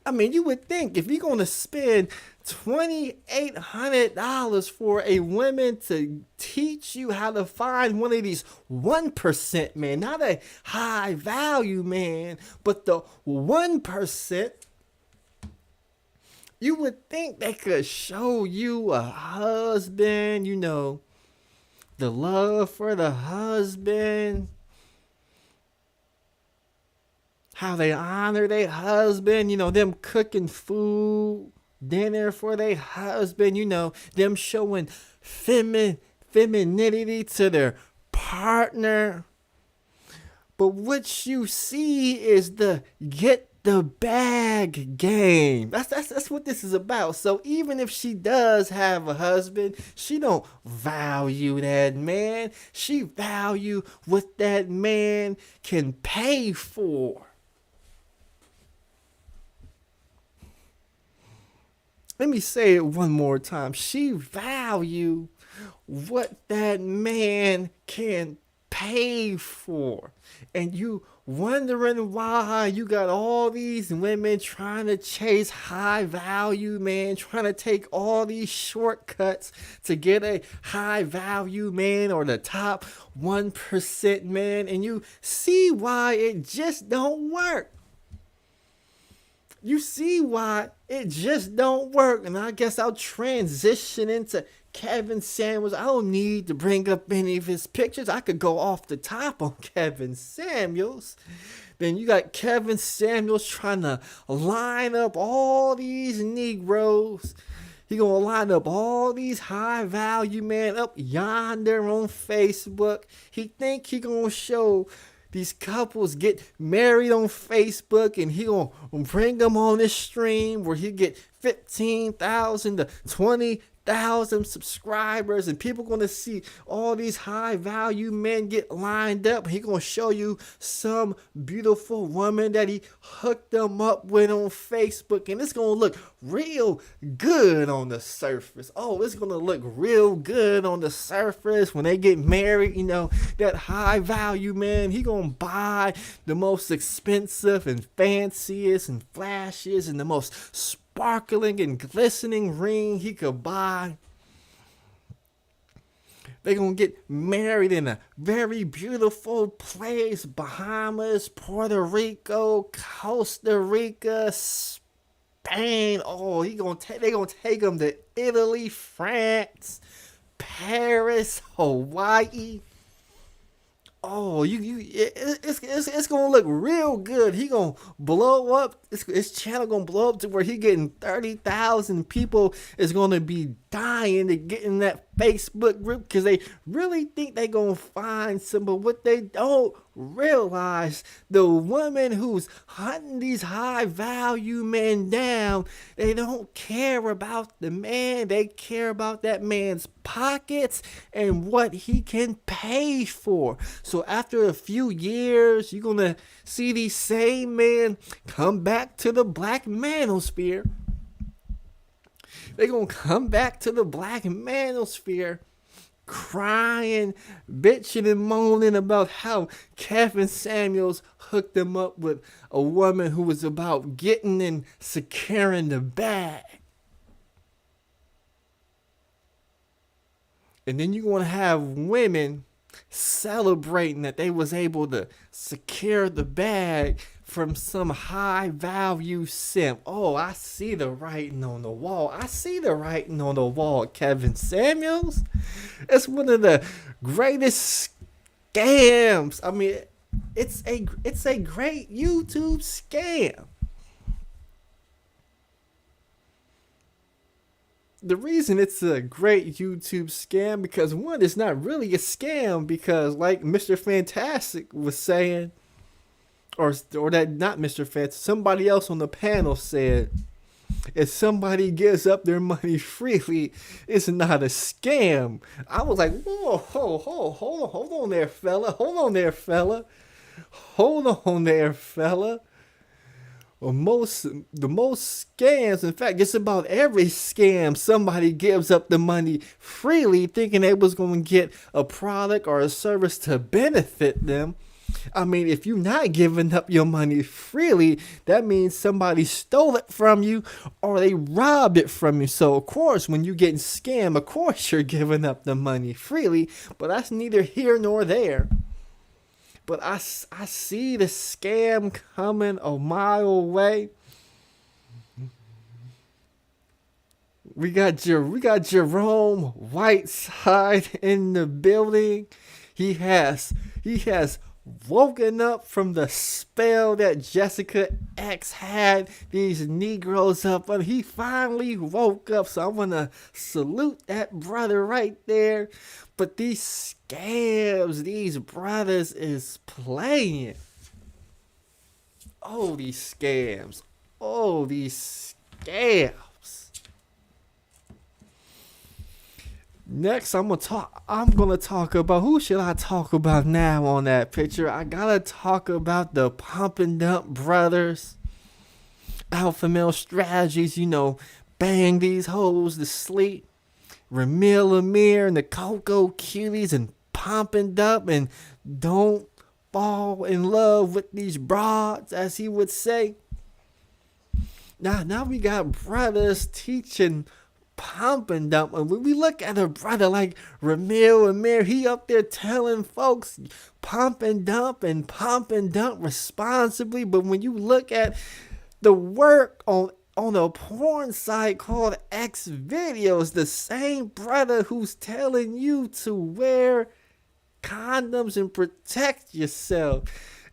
I mean, you would think if you're going to spend $2,800 for a woman to teach you how to find one of these 1% men, not a high value man, but the 1%, you would think they could show you a husband, you know, the love for the husband, how they honor their husband, you know, them cooking food, dinner for their husband, you know, them showing femininity to their partner. But what you see is the get the bag game. That's what this is about. So even if she does have a husband, she don't value that man. She value what that man can pay for. Let me say it one more time. She value what that man can pay for. And you wondering why you got all these women trying to chase high value man, trying to take all these shortcuts to get a high value man or the top 1% man, and you see why it just don't work. You see why it just don't work. And I guess I'll transition into Kevin Samuels. I don't need to bring up any of his pictures. I could go off the top on Kevin Samuels. Then you got Kevin Samuels trying to line up all these Negroes. He gonna line up all these high value men up yonder on Facebook. He think he gonna show these couples get married on Facebook, and he gonna bring them on this stream where he get 15,000 to 20,000 subscribers, and people gonna see all these high value men get lined up. He gonna show you some beautiful woman that he hooked them up with on Facebook, and it's gonna look real good on the surface. Oh, it's gonna look real good on the surface when they get married. You know, that high value man, he gonna buy the most expensive and fanciest and flashiest and the most sparkling and glistening ring he could buy. They're going to get married in a very beautiful place. Bahamas, Puerto Rico, Costa Rica, Spain. Oh, they're going to take them to Italy, France, Paris, Hawaii. Oh, it's gonna look real good. He gonna blow up. His channel gonna blow up to where he getting 30,000 people is gonna be dying to get in that Facebook group because they really think they gonna find some. But what they don't realize, the woman who's hunting these high value men down, they don't care about the man. They care about that man's pockets and what he can pay for. So after a few years, you're gonna see these same men come back to the black manosphere. They're gonna come back to the black manosphere crying, bitching and moaning about how Kevin Samuels hooked them up with a woman who was about getting and securing the bag. And then you're going to have women celebrating that they was able to secure the bag from some high value simp. Oh, I see the writing on the wall. I see the writing on the wall, Kevin Samuels. It's one of the greatest scams. I mean, it's a great YouTube scam. The reason it's a great YouTube scam because one, it's not really a scam because like Mr. Fantastic was saying, or that not Mr. Fantastic, somebody else on the panel said, if somebody gives up their money freely, it's not a scam. I was like, whoa, hold on there, fella. Well, the most scams, in fact, just about every scam, somebody gives up the money freely thinking they was going to get a product or a service to benefit them. I mean, if you're not giving up your money freely, that means somebody stole it from you or they robbed it from you. So, of course, when you're getting scammed, of course you're giving up the money freely, but that's neither here nor there. But I see the scam coming a mile away. We got Jerome Whiteside in the building. He has woken up from the spell that Jessica X had these Negroes up on. He finally woke up, so I want to salute that brother right there. But these scams, these brothers is playing. Oh, these scams. Oh, these scams. Next, I'm gonna talk about, who should I talk about now on that picture? I gotta talk about the Pump and Dump brothers. Alpha male strategies, bang these hoes to sleep. Ramil Amyr and the Cocoa Cuties and Pump and Dump, and don't fall in love with these broads, as he would say. Now we got brothers teaching Pump and Dump. And when we look at a brother like Ramil Amyr, he up there telling folks pump and dump responsibly. But when you look at the work on a porn site called X Videos, the same brother who's telling you to wear condoms and protect yourself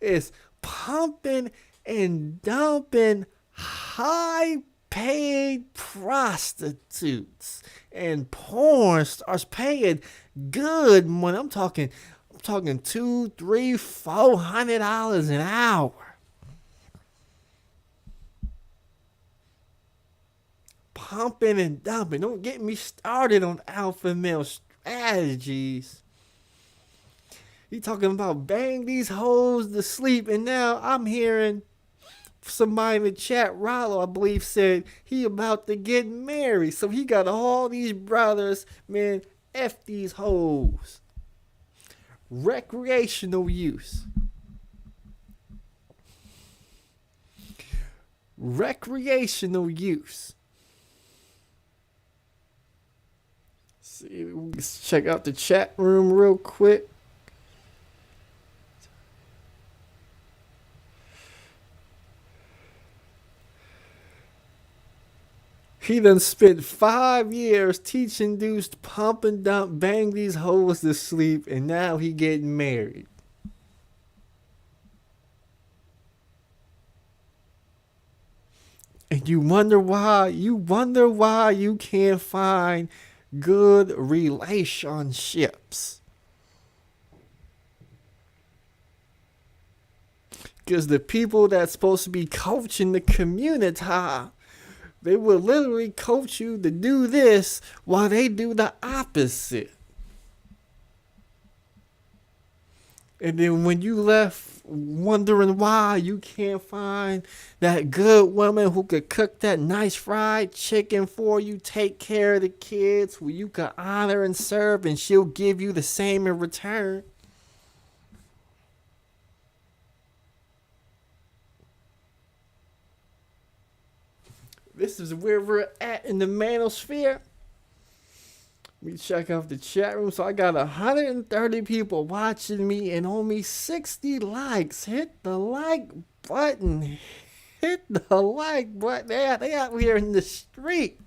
is pumping and dumping high paid prostitutes and porn stars, paying good money. I'm talking $200, $300, $400 an hour. Pumping and dumping. Don't get me started on alpha male strategies. He talking about bang these hoes to sleep, and now I'm hearing somebody in the chat, Rollo, I believe, said he about to get married. So he got all these brothers, man, F these hoes. Recreational use. Recreational use. See, let's check out the chat room real quick. He done spent 5 years teaching dudes to pump and dump, bang these hoes to sleep, and now he getting married. And you wonder why you can't find good relationships. Because the people that's supposed to be coaching the community, they will literally coach you to do this while they do the opposite. And then when you left wondering why you can't find that good woman who could cook that nice fried chicken for you, take care of the kids, who you can honor and serve, and she'll give you the same in return. This is where we're at in the manosphere. Let me check out the chat room. So I got 130 people watching me and only 60 likes. Hit the like button. Hit the like button. They out here in the street.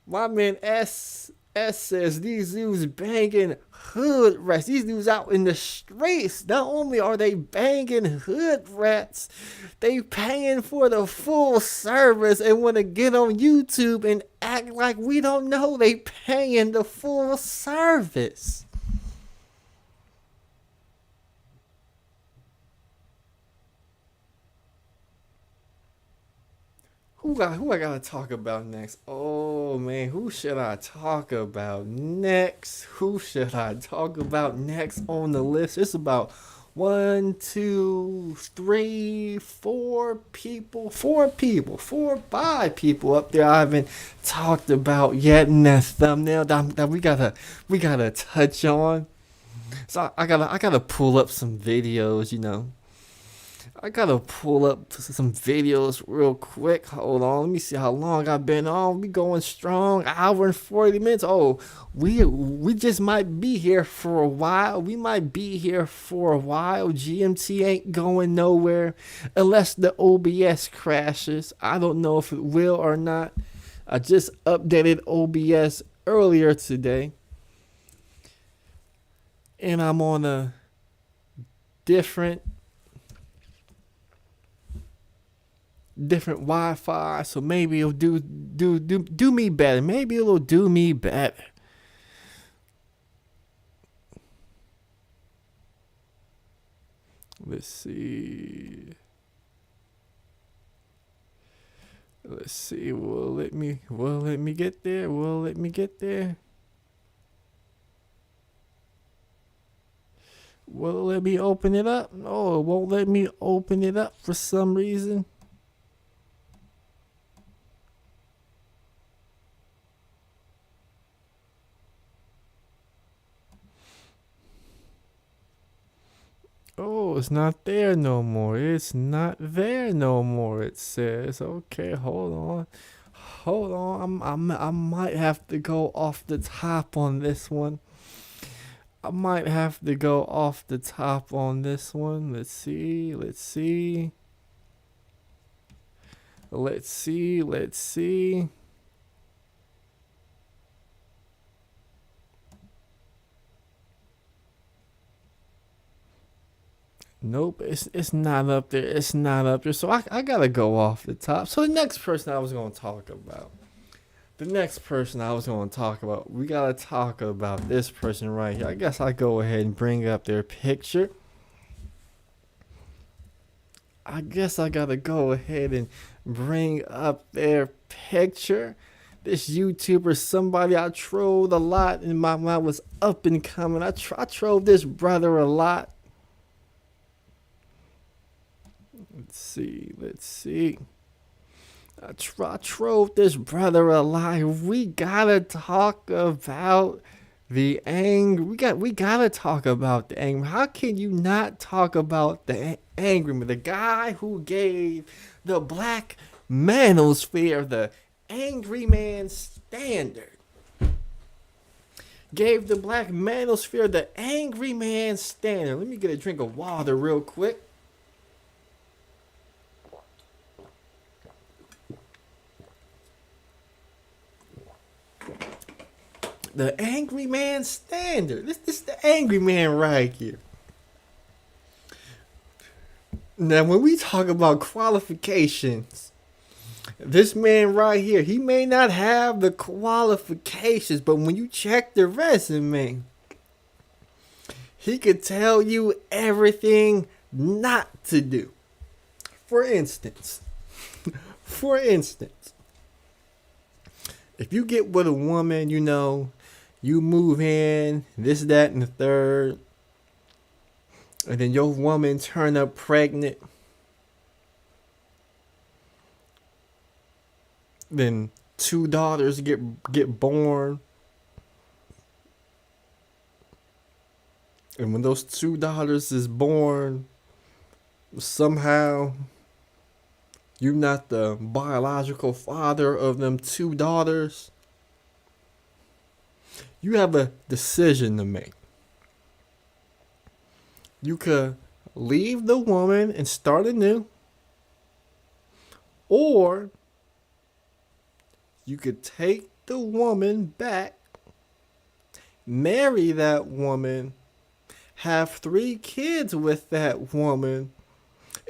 My man S says these dudes banging hood rats. These dudes out in the streets. Not only are they banging hood rats, they paying for the full service and want to get on YouTube and act like we don't know they paying the full service. Who I gotta talk about next? Oh man, who should I talk about next? Who should I talk about next on the list? It's about 4 people up there I haven't talked about yet in that thumbnail that we gotta touch on. So I gotta pull up some videos, you know. I gotta pull up some videos real quick. Hold on, let me see how long I've been on. We going strong, hour and 40 minutes. Oh, we just might be here for a while. We might be here for a while. GMT ain't going nowhere unless the OBS crashes. I don't know if it will or not. I just updated OBS earlier today, and I'm on a different Wi-Fi, so maybe it'll do me better. Maybe it'll do me better. Let's see. Will it let me get there? Will it let me get there? Will it let me open it up? No, it won't let me open it up for some reason. Oh, it's not there no more. It's not there no more, it says. Okay, hold on. Hold on. I might have to go off the top on this one. Let's see. Nope, it's not up there. It's not up there. So I gotta go off the top. So the next person I was gonna talk about. We gotta talk about this person right here. I guess I go ahead and bring up their picture. I guess I gotta go ahead and bring up their picture. This YouTuber, somebody I trolled a lot, and my mind was up and coming. I trolled this brother a lot. Let's see. I trolled this brother a lot. We gotta talk about the Angry. We gotta talk about the Angry. How can you not talk about the Angryman, the guy who gave the Black Manosphere the Angryman standard? Gave the Black Manosphere the Angryman standard. Let me get a drink of water real quick. The Angryman standard. This is the Angryman right here. Now, when we talk about qualifications, this man right here, he may not have the qualifications, but when you check the resume, he could tell you everything not to do. For instance, if you get with a woman, you know, you move in, this, that, and the third, and then your woman turn up pregnant, then 2 daughters get born, and when those 2 daughters is born, somehow you're not the biological father of them 2 daughters, you have a decision to make. You could leave the woman and start anew, or you could take the woman back, marry that woman, have 3 kids with that woman,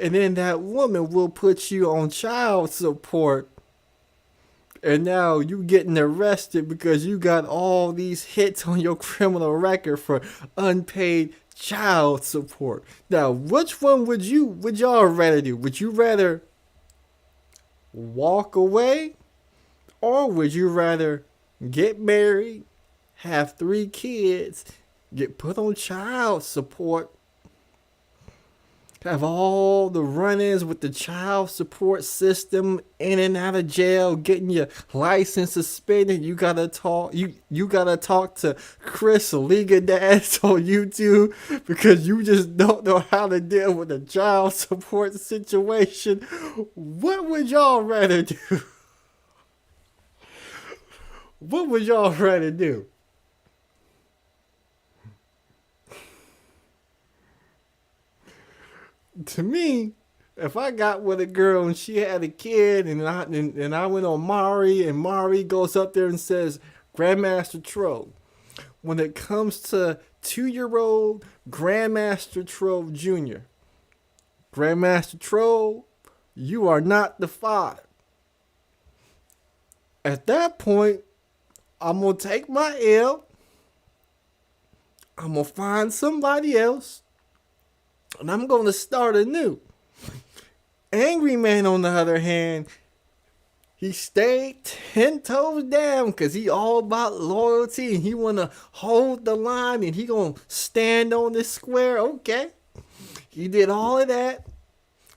and then that woman will put you on child support. And now you getting arrested because you got all these hits on your criminal record for unpaid child support. Now, which one would y'all rather do? Would you rather walk away, or would you rather get married, have 3 kids, get put on child support, have all the run-ins with the child support system, in and out of jail, getting your license suspended. You gotta talk. You gotta talk to Chris Liga Dads on YouTube because you just don't know how to deal with a child support situation. What would y'all rather do? What would y'all rather do? To me, if I got with a girl and she had a kid and I went on Mari and Mari goes up there and says, Grandmaster Troll, when it comes to 2-year-old Grandmaster Troll Jr., Grandmaster Troll, you are not the father. At that point, I'm going to take my L. I'm going to find somebody else. And I'm going to start anew. Angryman, on the other hand, he stayed 10 toes down because he all about loyalty and he want to hold the line and he going to stand on this square. Okay. He did all of that.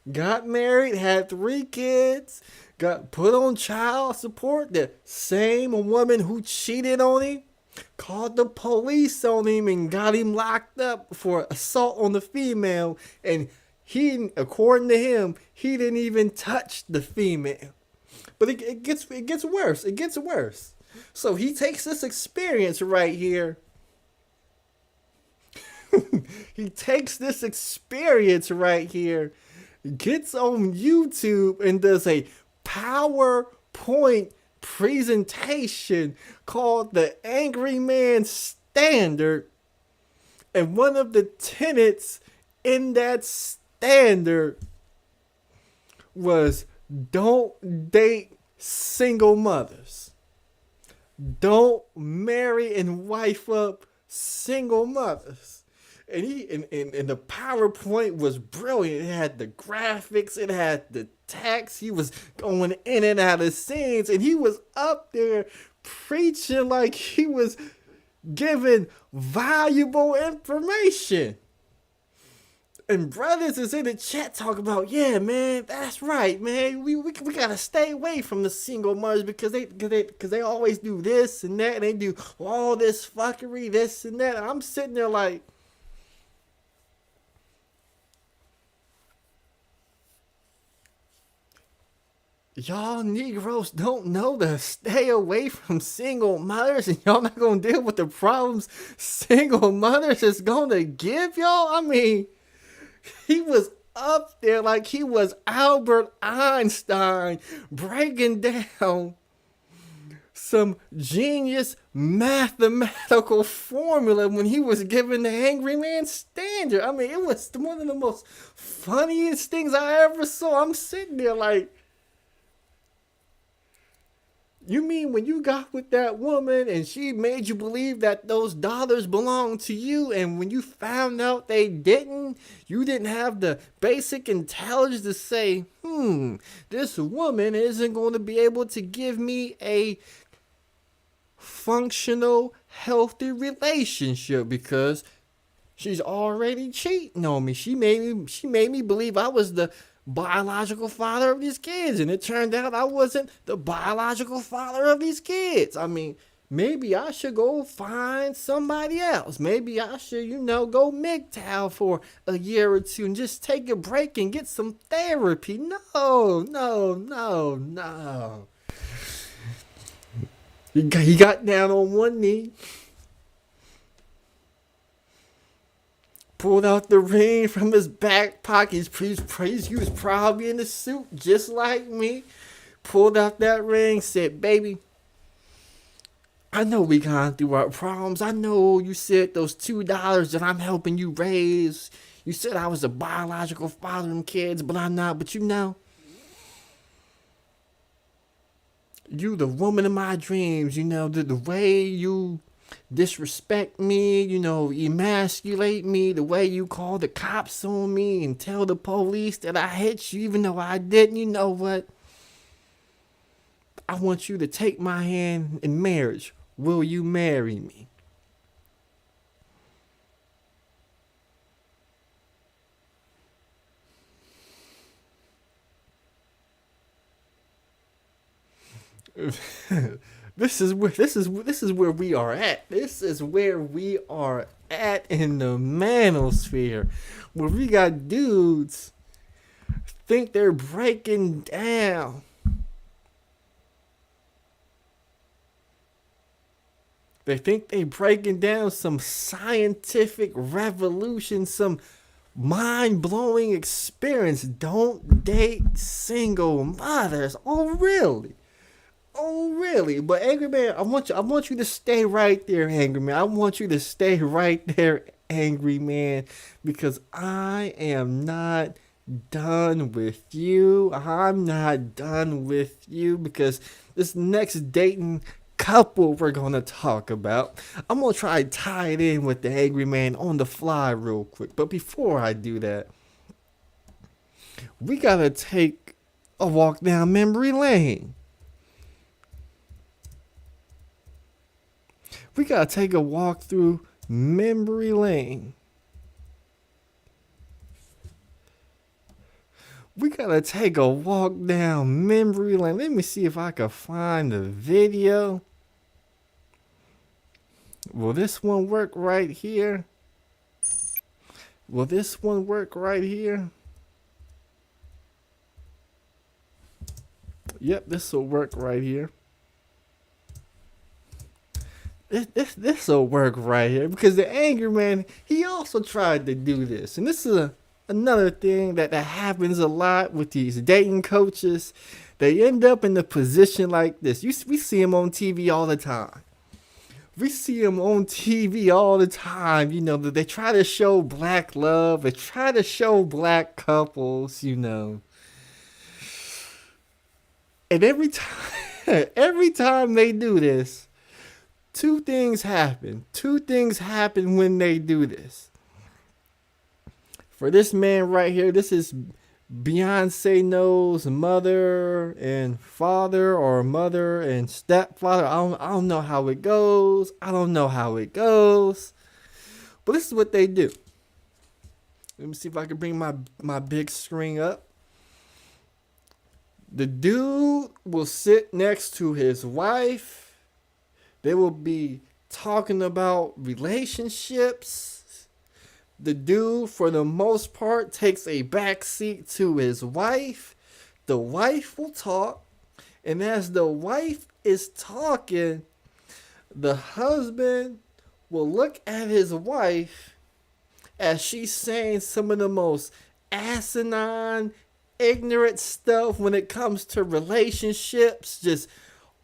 Got married, had 3 kids, got put on child support. The same woman who cheated on him called the police on him and got him locked up for assault on the female. And he, according to him, he didn't even touch the female. But it gets worse. It gets worse. So he takes this experience right here. He takes this experience right here, gets on YouTube and does a PowerPoint presentation called the Angryman Standard. And one of the tenets in that standard was don't date single mothers. Don't marry and wife up single mothers. And and the PowerPoint was brilliant. It had the graphics, it had the text. He was going in and out of scenes, and he was up there preaching like he was giving valuable information. And brothers is in the chat talking about, yeah, man, that's right, man. We gotta stay away from the single mothers because they always do this and that, and they do all this fuckery, this and that. And I'm sitting there like, y'all Negroes don't know to stay away from single mothers, and y'all not gonna deal with the problems single mothers is gonna give y'all. I mean, he was up there like he was Albert Einstein breaking down some genius mathematical formula when he was giving the Angryman Standard. I mean, it was one of the most funniest things I ever saw. I'm sitting there like, you mean when you got with that woman and she made you believe that those dollars belonged to you, and when you found out they didn't, you didn't have the basic intelligence to say, this woman isn't going to be able to give me a functional, healthy relationship because she's already cheating on me. She made me believe I was the biological father of these kids, and it turned out I wasn't the biological father of these kids. I mean, maybe I should go find somebody else. Maybe I should, go MGTOW for a year or two and just take a break and get some therapy. No. He got down on one knee, pulled out the ring from his back pocket. He was probably in the suit just like me. Pulled out that ring, said, baby, I know we gone through our problems. I know you said those $2 that I'm helping you raise. You said I was a biological father of them kids, but I'm not. But you the woman of my dreams. The way you disrespect me, emasculate me, the way you call the cops on me and tell the police that I hit you even though I didn't. You know what? I want you to take my hand in marriage. Will you marry me? This is where we are at. This is where we are at in the manosphere, where we got dudes think they're breaking down. They think they breaking down some scientific revolution, some mind-blowing experience. Don't date single mothers. Oh, really? Oh, really? But Angryman, I want you to stay right there, Angryman. I want you to stay right there, Angryman, because I am not done with you. I'm not done with you because this next dating couple we're gonna talk about, I'm gonna try to tie it in with the Angryman on the fly real quick. But before I do that, we gotta take a walk down memory lane. We gotta take a walk through memory lane. We gotta take a walk down memory lane. Let me see if I can find the video. Will this one work right here? Will this one work right here? Yep, this will work right here. This will work right here because the Angryman, he also tried to do this. And this is another thing that happens a lot with these dating coaches. They end up in a position like this. We see them on TV all the time. We see them on TV all the time. You know, they try to show black love. They try to show black couples, you know. And every time they do this, two things happen. Two things happen when they do this. For this man right here, this is Beyonce knows mother and father, or mother and stepfather. I don't know how it goes. I don't know how it goes. But this is what they do. Let me see if I can bring my big screen up. The dude will sit next to his wife. They will be talking about relationships. The dude, for the most part, takes a backseat to his wife. The wife will talk. And as the wife is talking, the husband will look at his wife as she's saying some of the most asinine, ignorant stuff when it comes to relationships. Just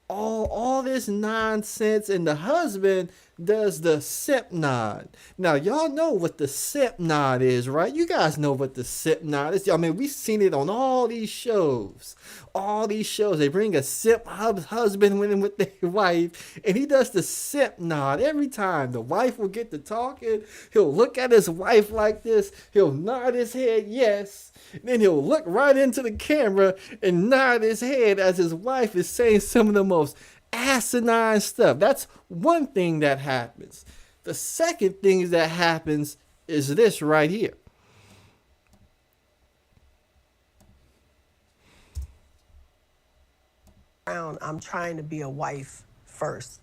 all this nonsense. And the husband does the sip nod. Now, y'all know what the sip nod is, right? You guys know what the sip nod is. I mean, we've seen it on all these shows. All these shows, they bring a sip husband in with their wife, and he does the sip nod every time. The wife will get to talking. He'll look at his wife like this. He'll nod his head yes. Then he'll look right into the camera and nod his head as his wife is saying some of the most asinine stuff. That's one thing that happens. The second thing that happens is this right here. I'm trying to be a wife first.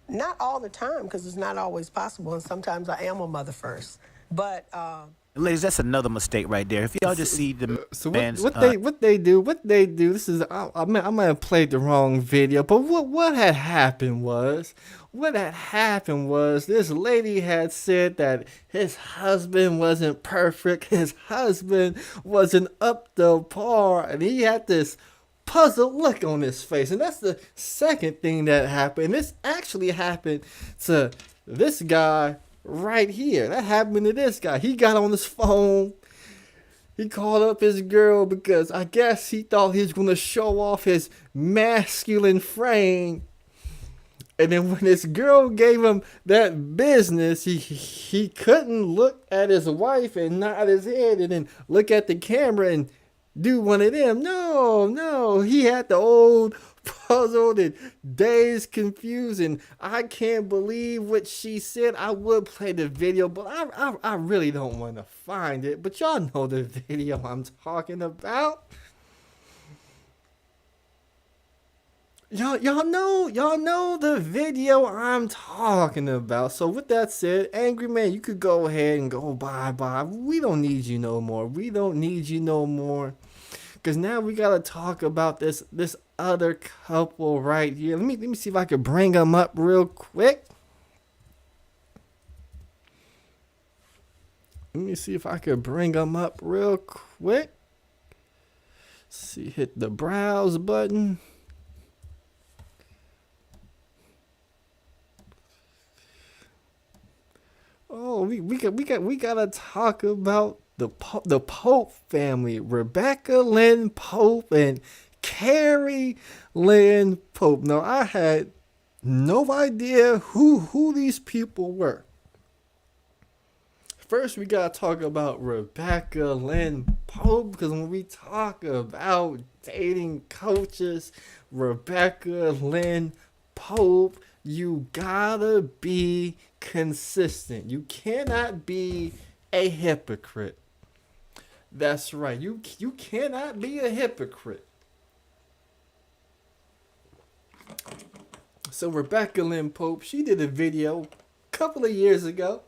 Not all the time, because it's not always possible, and sometimes I am a mother first. But ladies, that's another mistake right there. If y'all just see the man's, what they do. This is I might have played the wrong video, but what had happened was this lady had said that his husband wasn't perfect, his husband wasn't up to par, and he had this puzzled look on his face. And that's the second thing that happened. This actually happened to this guy right here. That happened to this guy. He got on his phone. He called up his girl because I guess he thought he was going to show off his masculine frame. And then when this girl gave him that business, he couldn't look at his wife and nod his head and then look at the camera and do one of them. No. He had the old puzzled and dazed, confused, and I can't believe what she said. I would play the video, but I really don't want to find it. But y'all know the video I'm talking about. Y'all know the video I'm talking about. So with that said, Angryman, you could go ahead and go bye. We don't need you no more. We don't need you no more. Cause now we gotta talk about this other couple right here. Let me see if I can bring them up real quick. Let me see if I could bring them up real quick. See, hit the browse button. Oh, we gotta talk about the Pope family, Rebecca Lynn Pope and Carrie Lynn Pope. Now, I had no idea who these people were. First, we gotta talk about Rebecca Lynn Pope, because when we talk about dating coaches, Rebecca Lynn Pope, you gotta be consistent. You cannot be a hypocrite. That's right. You cannot be a hypocrite. So Rebecca Lynn Pope, she did a video a couple of years ago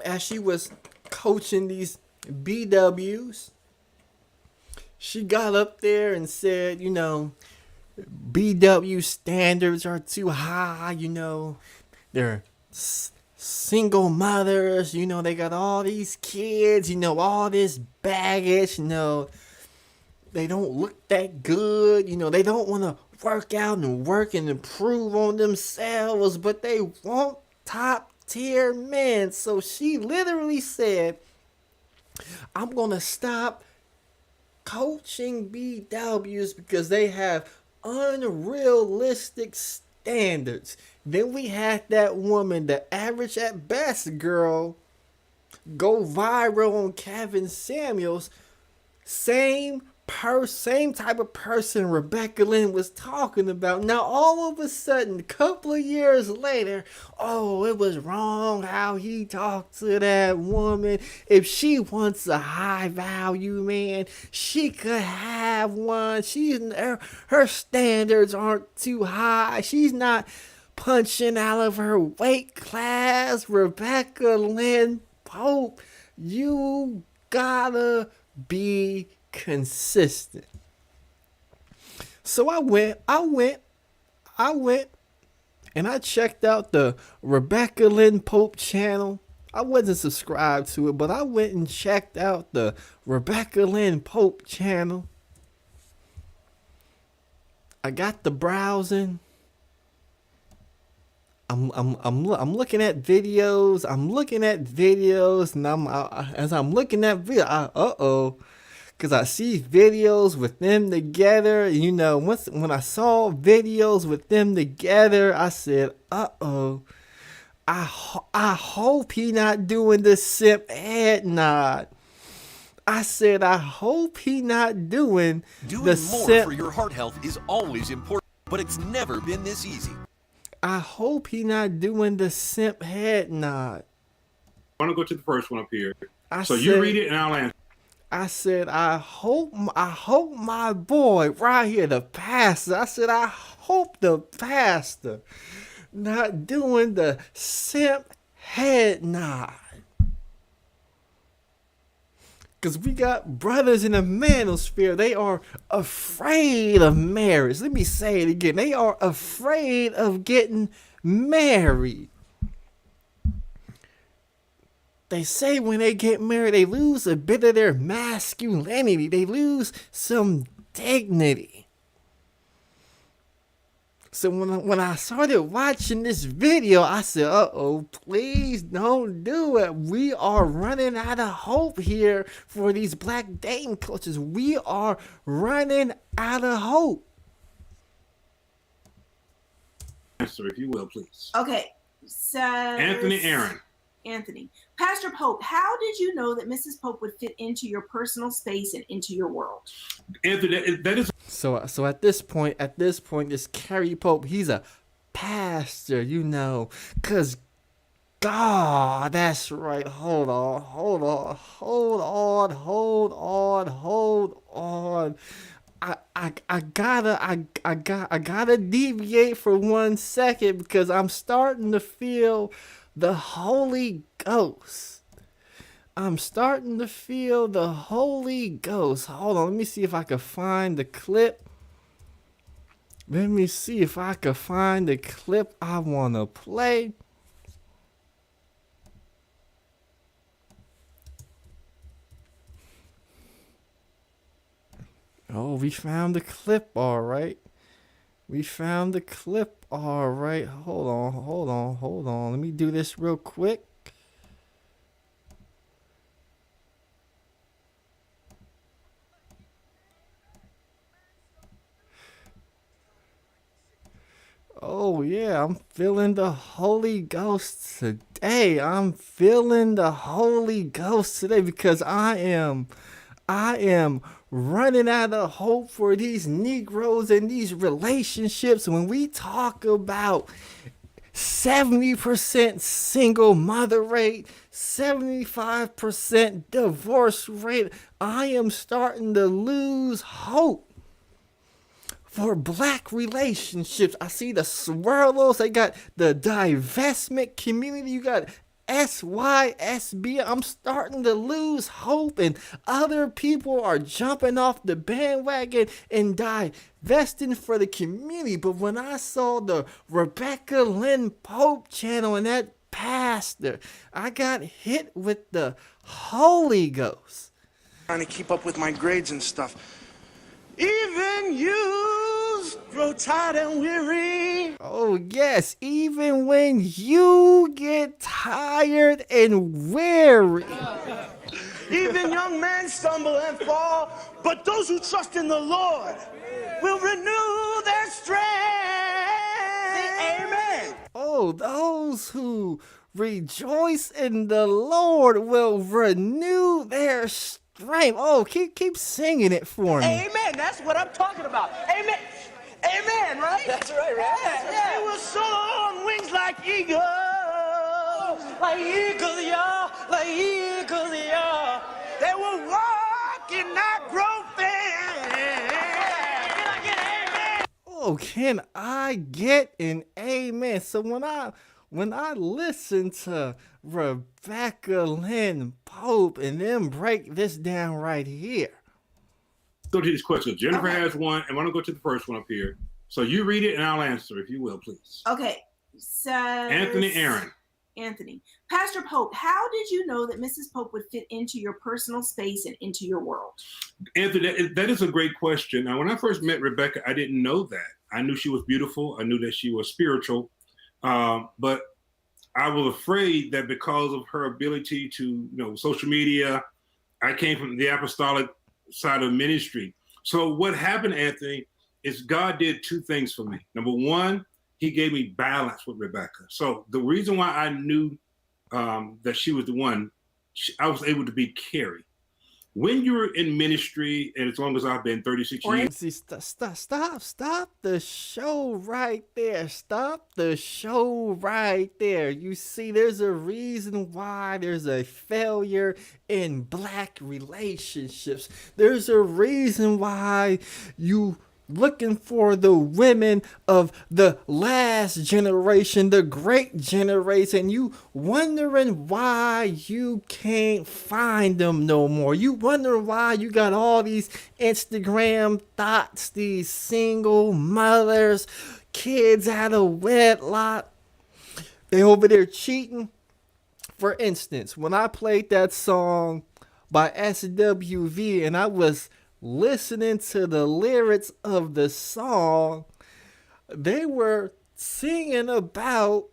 as she was coaching these BWs. She got up there and said, you know, BW standards are too high, you know. They're single mothers, you know, they got all these kids, you know, all this baggage, you know. They don't look that good, you know, they don't want to work out and work and improve on themselves, but they want top tier men. So she literally said, I'm going to stop coaching BWs because they have unrealistic standards. Then we had that woman, the average at best girl, go viral on Kevin Samuels. Same type of person Rebecca Lynn was talking about. Now all of a sudden, a couple of years later, oh, it was wrong how he talked to that woman. If she wants a high value man, she could have one. Her standards aren't too high. She's not punching out of her weight class. Rebecca Lynn Pope, you gotta be consistent. So I went and I checked out the Rebecca Lynn Pope channel. I wasn't subscribed to it, but I went and checked out the Rebecca Lynn Pope channel. I got the browsing. I'm looking at videos. And as I'm looking at video, because I see videos with them together. You know, when I saw videos with them together, I said, I hope he not doing the simp head nod. I said, I hope he not doing the simp. Doing more for your heart health is always important, but it's never been this easy. I hope he not doing the simp head nod. I want to go to the first one up here. You read it and I'll answer. I said, I hope my boy right here, the pastor. I said, I hope the pastor not doing the simp head nod. Because we got brothers in the manosphere. They are afraid of marriage. Let me say it again. They are afraid of getting married. They say when they get married, they lose a bit of their masculinity. They lose some dignity. So when I started watching this video, I said, uh-oh, please don't do it. We are running out of hope here for these black dating coaches. We are running out of hope. Answer, if you will, please. Okay, so Anthony Aaron. Anthony. Pastor Pope, how did you know that Mrs. Pope would fit into your personal space and into your world? Anthony, that is... So at this point, this Carrie Pope, he's a pastor, you know, because God, that's right. Hold on. gotta deviate for 1 second because I'm starting to feel the Holy Ghost. I'm starting to feel the Holy Ghost. Hold on, let me see if I can find the clip. Let me see if I can find the clip I want to play. Oh, we found the clip, all right. We found the clip, all right. Hold on. Let me do this real quick. Oh, yeah, I'm feeling the Holy Ghost today. I'm feeling the Holy Ghost today because I am running out of hope for these Negroes and these relationships. When we talk about 70% single mother rate, 75% divorce rate, I am starting to lose hope for black relationships. I see the swirlos. They got the divestment community. You got SYSB. I'm starting to lose hope, and other people are jumping off the bandwagon and divesting for the community. But when I saw the Rebecca Lynn Pope channel and that pastor, I got hit with the Holy Ghost. Trying to keep up with my grades and stuff. Even you grow tired and weary. Oh, yes. Even when you get tired and weary. Even young men stumble and fall, but those who trust in the Lord will renew their strength. Amen. Oh, those who rejoice in the Lord will renew their strength. Oh, keep singing it for me. Amen. That's what I'm talking about. Amen. Amen, right? That's right, right? Yeah. They will soar on wings like eagles. Like eagles, y'all. Like eagles, y'all. They will walk and not grow faint. Oh, can I get an amen? So when I listen to Rebecca Lynn Pope and then break this down right here. Go to these questions. Jennifer has one, and I want to go to the first one up here. So you read it, and I'll answer, if you will, please. Okay. So Anthony Aaron. Anthony. Pastor Pope, how did you know that Mrs. Pope would fit into your personal space and into your world? Anthony, that is a great question. Now, when I first met Rebecca, I didn't know that. I knew she was beautiful. I knew that she was spiritual. But I was afraid that because of her ability to, social media, I came from the apostolic side of ministry. So what happened, Anthony, is God did two things for me. Number one, he gave me balance with Rebecca. So the reason why I knew that she was the one, I was able to be Carrie. When you're in ministry, and as long as I've been 36 years. See, stop the show right there. Stop the show right there. You see, there's a reason why there's a failure in black relationships. There's a reason why you looking for the women of the last generation, the great generation. You wondering why you can't find them no more. You wondering why you got all these Instagram thoughts, these single mothers, kids out of wedlock. They over there cheating. For instance, when I played that song by SWV and I was listening to the lyrics of the song, they were singing about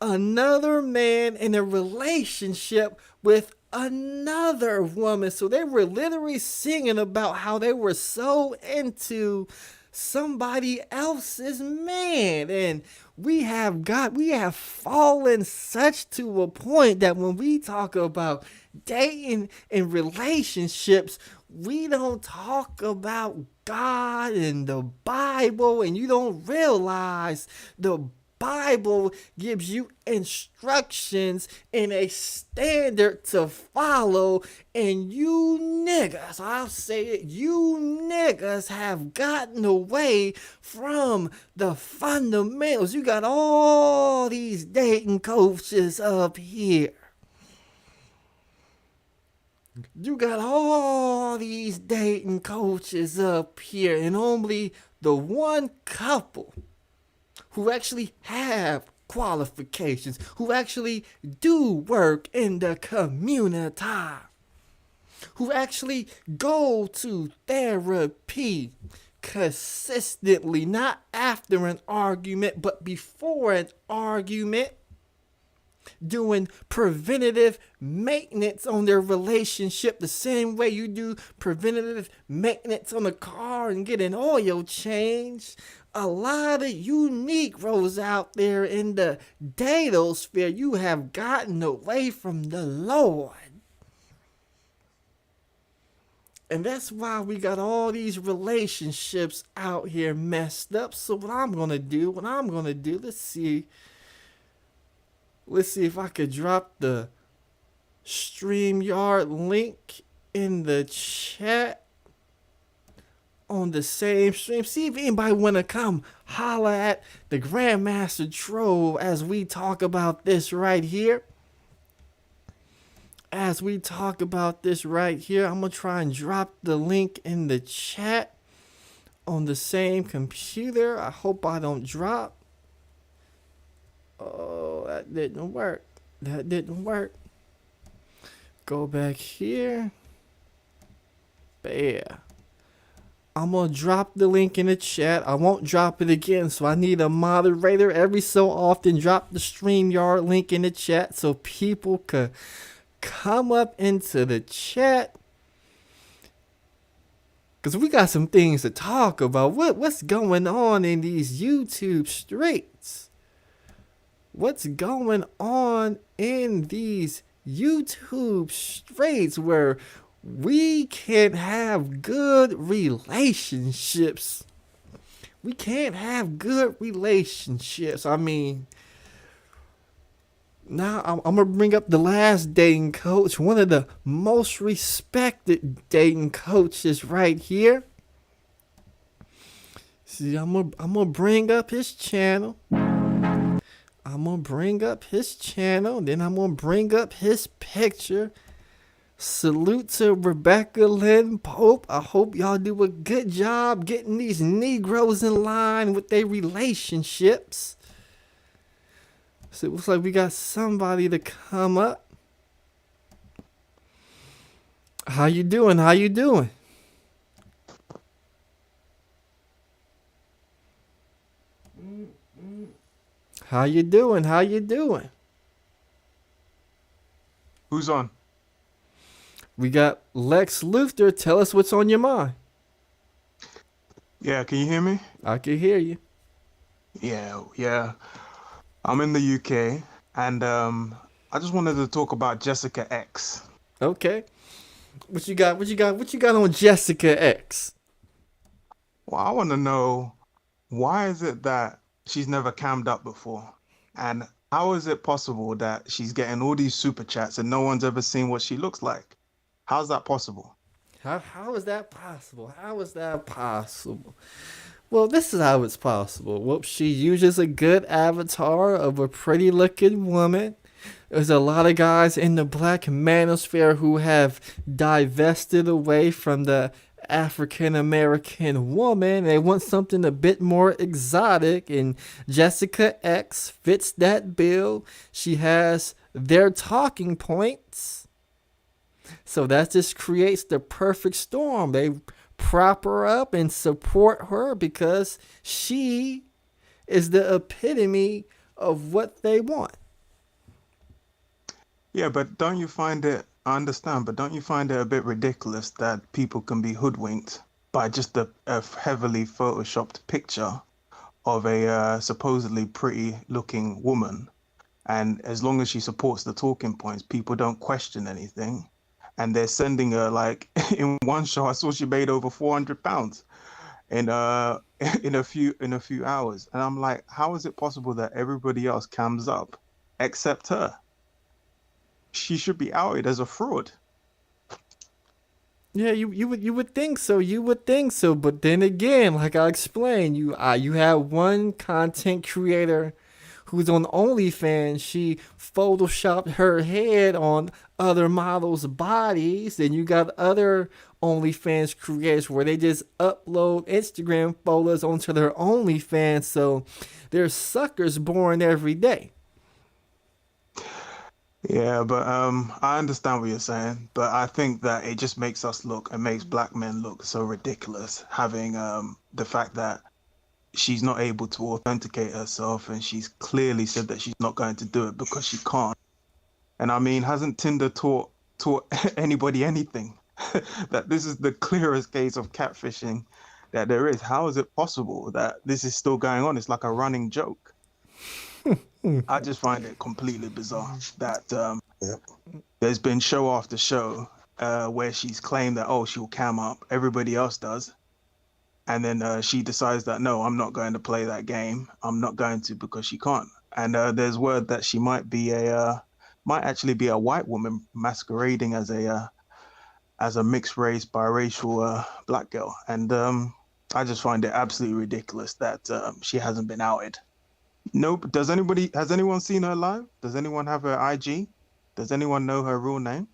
another man in a relationship with another woman. So they were literally singing about how they were so into somebody else's man. And we have fallen such to a point that when we talk about dating and relationships, we don't talk about God and the Bible, and you don't realize the Bible gives you instructions and a standard to follow, and you niggas, I'll say it, you niggas have gotten away from the fundamentals. You got all these dating coaches up here. You got all these dating coaches up here, and only the one couple who actually have qualifications, who actually do work in the community, who actually go to therapy consistently, not after an argument, but before an argument, doing preventative maintenance on their relationship the same way you do preventative maintenance on a car and get an oil change. A lot of you Negroes out there in the datosphere, you have gotten away from the Lord. And that's why we got all these relationships out here messed up. So what I'm going to do, let's see if I could drop the StreamYard link in the chat on the same stream. See if anybody want to come holla at the Grandmaster Troll as we talk about this right here. I'm going to try and drop the link in the chat on the same computer. I hope I don't drop. Oh, that didn't work. Go back here. Bam. I'm going to drop the link in the chat. I won't drop it again, so I need a moderator every so often. Drop the StreamYard link in the chat so people could come up into the chat. Because we got some things to talk about. What's going on in these YouTube streets? What's going on in these YouTube streets where we can't have good relationships? We can't have good relationships. I mean, now I'm going to bring up the last dating coach, one of the most respected dating coaches right here. See, I'm going to bring up his channel. Then I'm going to bring up his picture. Salute to Rebecca Lynn Pope. I hope y'all do a good job getting these Negroes in line with their relationships. So it looks like we got somebody to come up. How you doing? How you doing? Who's on? We got Lex Luthor. Tell us what's on your mind. Yeah, can you hear me? I can hear you. Yeah. I'm in the UK, and I just wanted to talk about Jessica X. Okay. What you got on Jessica X? Well, I want to know, why is it that she's never cammed up before? And how is it possible that she's getting all these super chats and no one's ever seen what she looks like? How's that possible? How is that possible? Well, this is how it's possible. Well, she uses a good avatar of a pretty looking woman. There's a lot of guys in the black manosphere who have divested away from the African American woman. They want something a bit more exotic, and Jessica X fits that bill. She has their talking points. So that just creates the perfect storm. They prop her up and support her because she is the epitome of what they want. Yeah, but don't you find it, I understand, but don't you find it a bit ridiculous that people can be hoodwinked by just a heavily photoshopped picture of a supposedly pretty looking woman? And as long as she supports the talking points, people don't question anything. And they're sending her, like, in one show, I saw she made over £400. in in a few hours. And I'm like, how is it possible that everybody else cams up except her? She should be outed as a fraud. Yeah, you would think so. You would think so, but then again, like I explained, you have one content creator who's on OnlyFans. She photoshopped her head on other models' bodies. Then you got other OnlyFans creators where they just upload Instagram photos onto their OnlyFans. So there's suckers born every day. Yeah, but I understand what you're saying, but I think that it just makes us look, it makes black men look so ridiculous, having the fact that she's not able to authenticate herself, and she's clearly said that she's not going to do it because she can't. And I mean, hasn't Tinder taught anybody anything? That this is the clearest case of catfishing that there is. How is it possible that this is still going on? It's like a running joke. I just find it completely bizarre that there's been show after show where she's claimed that, oh, she'll cam up, everybody else does. And then she decides that, no, I'm not going to play that game. I'm not going to because she can't. And there's word that she might actually be a white woman masquerading as a mixed race biracial black girl. And I just find it absolutely ridiculous that she hasn't been outed. Nope. Has anyone seen her live? Does anyone have her IG? Does anyone know her real name?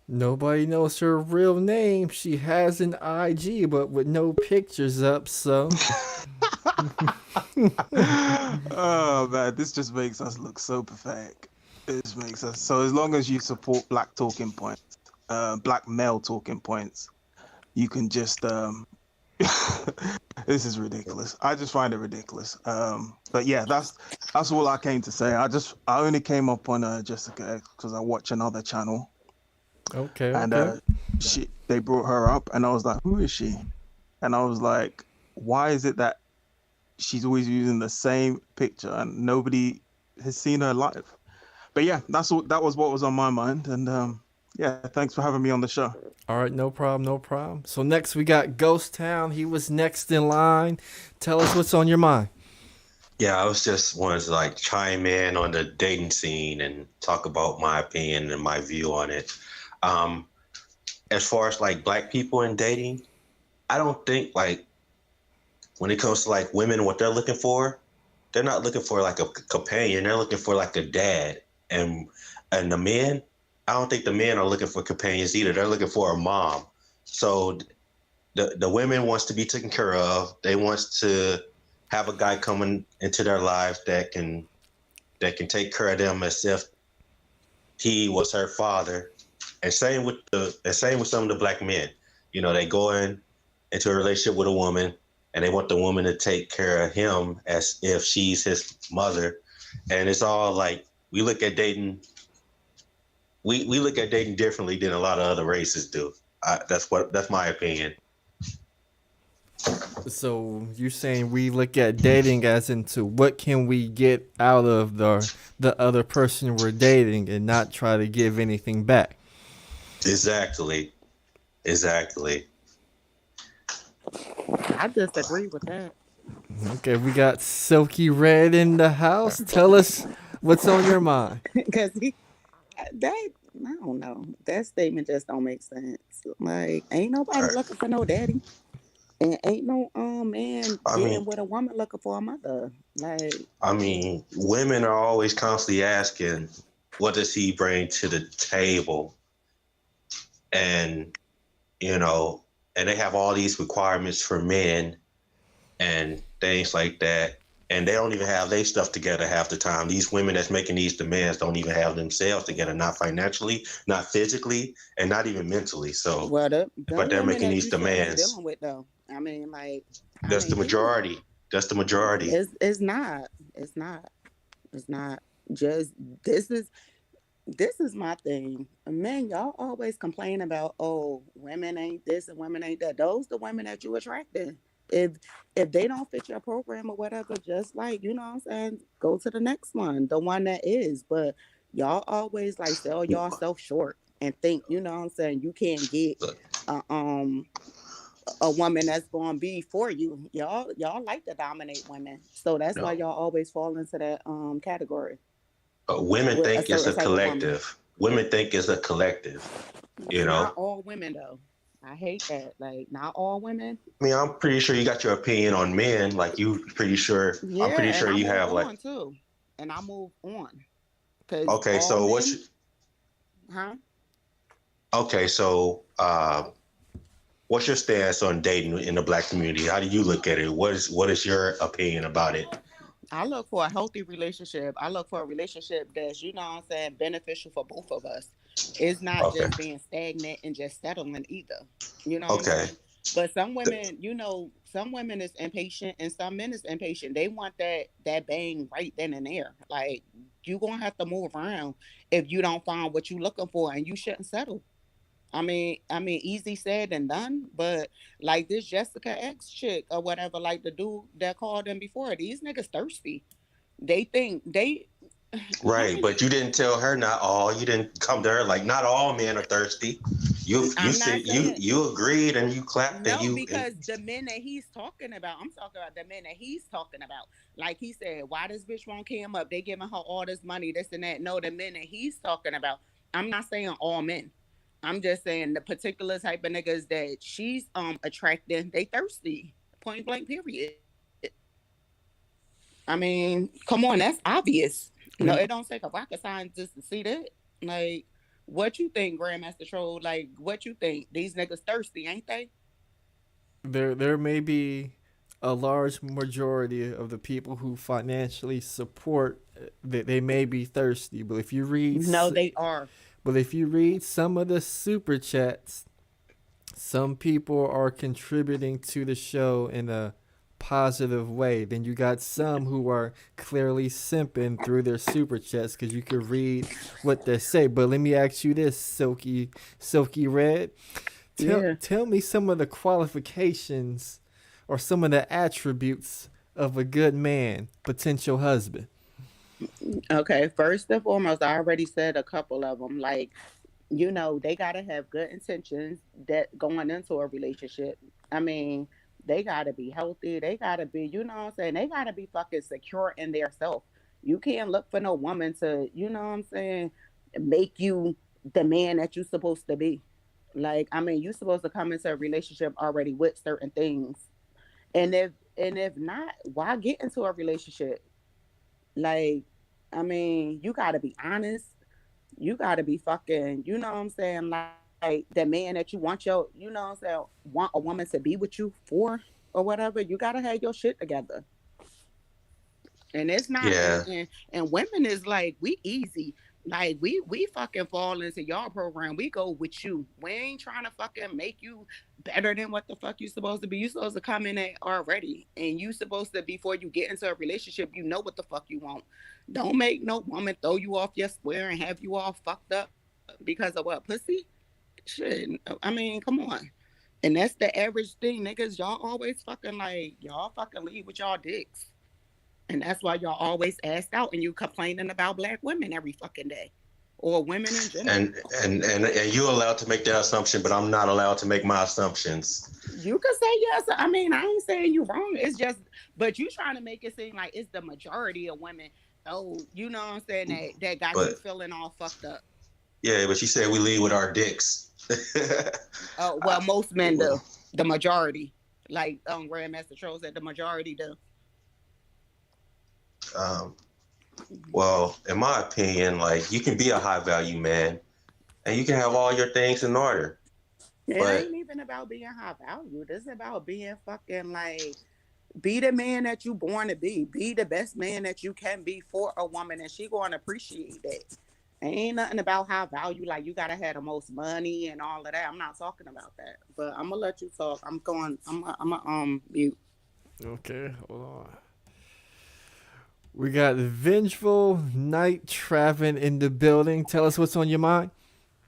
Nobody knows her real name. She has an IG, but with no pictures up, so. Oh, man, this just makes us look so pathetic. This makes us... So as long as you support black talking points, black male talking points, you can just... This is ridiculous. I just find it ridiculous. But yeah, that's all I came to say. I only came up on Jessica because I watch another channel. Okay. And they brought her up, and I was like, who is she? And I was like, why is it that she's always using the same picture and nobody has seen her live? But yeah, that was what was on my mind. And yeah, thanks for having me on the show. All right, no problem. So next we got Ghost Town. He was next in line. Tell us what's on your mind. Yeah, I was just wanted to like chime in on the dating scene and talk about my opinion and my view on it. As far as like black people in dating, I don't think like when it comes to like women, what they're looking for, they're not looking for like a companion. They're looking for like a dad. And the men, I don't think the men are looking for companions either. They're looking for a mom. So the women wants to be taken care of. They wants to have a guy coming into their lives that can take care of them as if he was her father. And same with some of the black men. You know, they go into a relationship with a woman and they want the woman to take care of him as if she's his mother. And it's all like we look at dating. We look at dating differently than a lot of other races do. That's my opinion. So you're saying we look at dating as into what can we get out of the other person we're dating and not try to give anything back. Exactly. I disagree with that. Okay, we got Silky Red in the house. Tell us what's on your mind. Because I don't know. That statement just don't make sense. Like, ain't nobody looking for no daddy. And ain't no man dealing with a woman looking for a mother. Like, I mean, women are always constantly asking, what does he bring to the table? And, you know, and they have all these requirements for men and things like that. And they don't even have their stuff together half the time. These women that's making these demands don't even have themselves together, not financially, not physically, and not even mentally. So, but they're making these demands. Dealing with, though. I mean, like, That's the majority. That's the majority. It's not. Just this is my thing. Man, y'all always complain about, oh, women ain't this and women ain't that. Those the women that you attracted. If they don't fit your program or whatever, just like, you know what I'm saying, go to the next one, the one that is. But y'all always like sell yourself short and think, you know what I'm saying, you can't get a woman that's going to be for you. Y'all like to dominate women, so that's why y'all always fall into that category. Women With a think it's a certain type of woman. collective. Women think it's a collective. You know, Not all women though. I hate that. Like, not all women. I mean, I'm pretty sure you got your opinion on men. Like, you pretty sure. Yeah, I'm pretty sure and you I have move on like. too, and I move on. Cause Okay, all so men, okay, so what's your stance on dating in the Black community? How do you look at it? What is your opinion about it? I look for a healthy relationship. I look for a relationship that's, you know what I'm saying, beneficial for both of us. It's not just being stagnant and just settling either. You know what I'm saying? But some women, you know, some women is impatient and some men is impatient. They want that bang right then and there. Like, you're going to have to move around if you don't find what you're looking for, and you shouldn't settle. I mean, easy said and done, but like this Jessica X chick or whatever, like the dude that called them before, these niggas thirsty. They think they Right, but you didn't tell her not all. You didn't come to her like not all men are thirsty. You said you agreed and you clapped and you. Because the men that he's talking about, I'm talking about the men that he's talking about. Like he said, why this bitch won't came up? They giving her all this money, this and that. No, the men that he's talking about. I'm not saying all men. I'm just saying the particular type of niggas that she's attracting, they thirsty. Point blank, period. I mean, come on, that's obvious. No, it don't take a rocket scientist to see that. Like, what you think, Grandmaster Troll? Like, what you think? These niggas thirsty, ain't they? There may be a large majority of the people who financially support that they may be thirsty, but if you read they are. But if you read some of the super chats, some people are contributing to the show in a positive way. Then you got some who are clearly simping through their super chats because you can read what they say. But let me ask you this, Silky Red. Tell me some of the qualifications or some of the attributes of a good man, potential husband. Okay, first and foremost, I already said a couple of them. Like, you know, they gotta have good intentions that going into a relationship. I mean, they gotta be healthy. They gotta be, you know what I'm saying? They gotta be fucking secure in their self. You can't look for no woman to, you know what I'm saying, make you the man that you're supposed to be. Like, I mean, you're supposed to come into a relationship already with certain things. And if not, why get into a relationship? Like, I mean, you gotta be honest. You gotta be fucking, you know what I'm saying? Like the man that you want you know what I'm saying, want a woman to be with you for or whatever. You gotta have your shit together. And it's not, and women is like, we easy. Like we fucking fall into y'all program. We go with you. We ain't trying to fucking make you better than what the fuck you supposed to be. You supposed to come in there already. And you supposed to, before you get into a relationship, you know what the fuck you want. Don't make no woman throw you off your square and have you all fucked up because of what? Pussy? Shit. I mean, come on. And that's the average thing, niggas. Y'all always fucking like, y'all fucking leave with y'all dicks. And that's why y'all always asked out and you complaining about black women every fucking day. Or women in general. And you're allowed to make that assumption, but I'm not allowed to make my assumptions. You can say yes. I mean, I ain't saying you wrong. It's just, but you trying to make it seem like it's the majority of women. Oh, you know what I'm saying? That got you feeling all fucked up. Yeah, but she said we lead with our dicks. Oh, well, most men do. The majority. Like Grandmaster Troll said, the majority do. Well, in my opinion, like, you can be a high value man and you can have all your things in order. It ain't even about being high value. This is about being fucking like, be the man that you born to be. Be the best man that you can be for a woman, and she gonna appreciate that. Ain't nothing about high value, like you gotta have the most money and all of that. I'm not talking about that. But I'm gonna let you talk. I'm gonna mute. Okay, hold on. We got Vengeful Night Traven in the building. Tell us what's on your mind.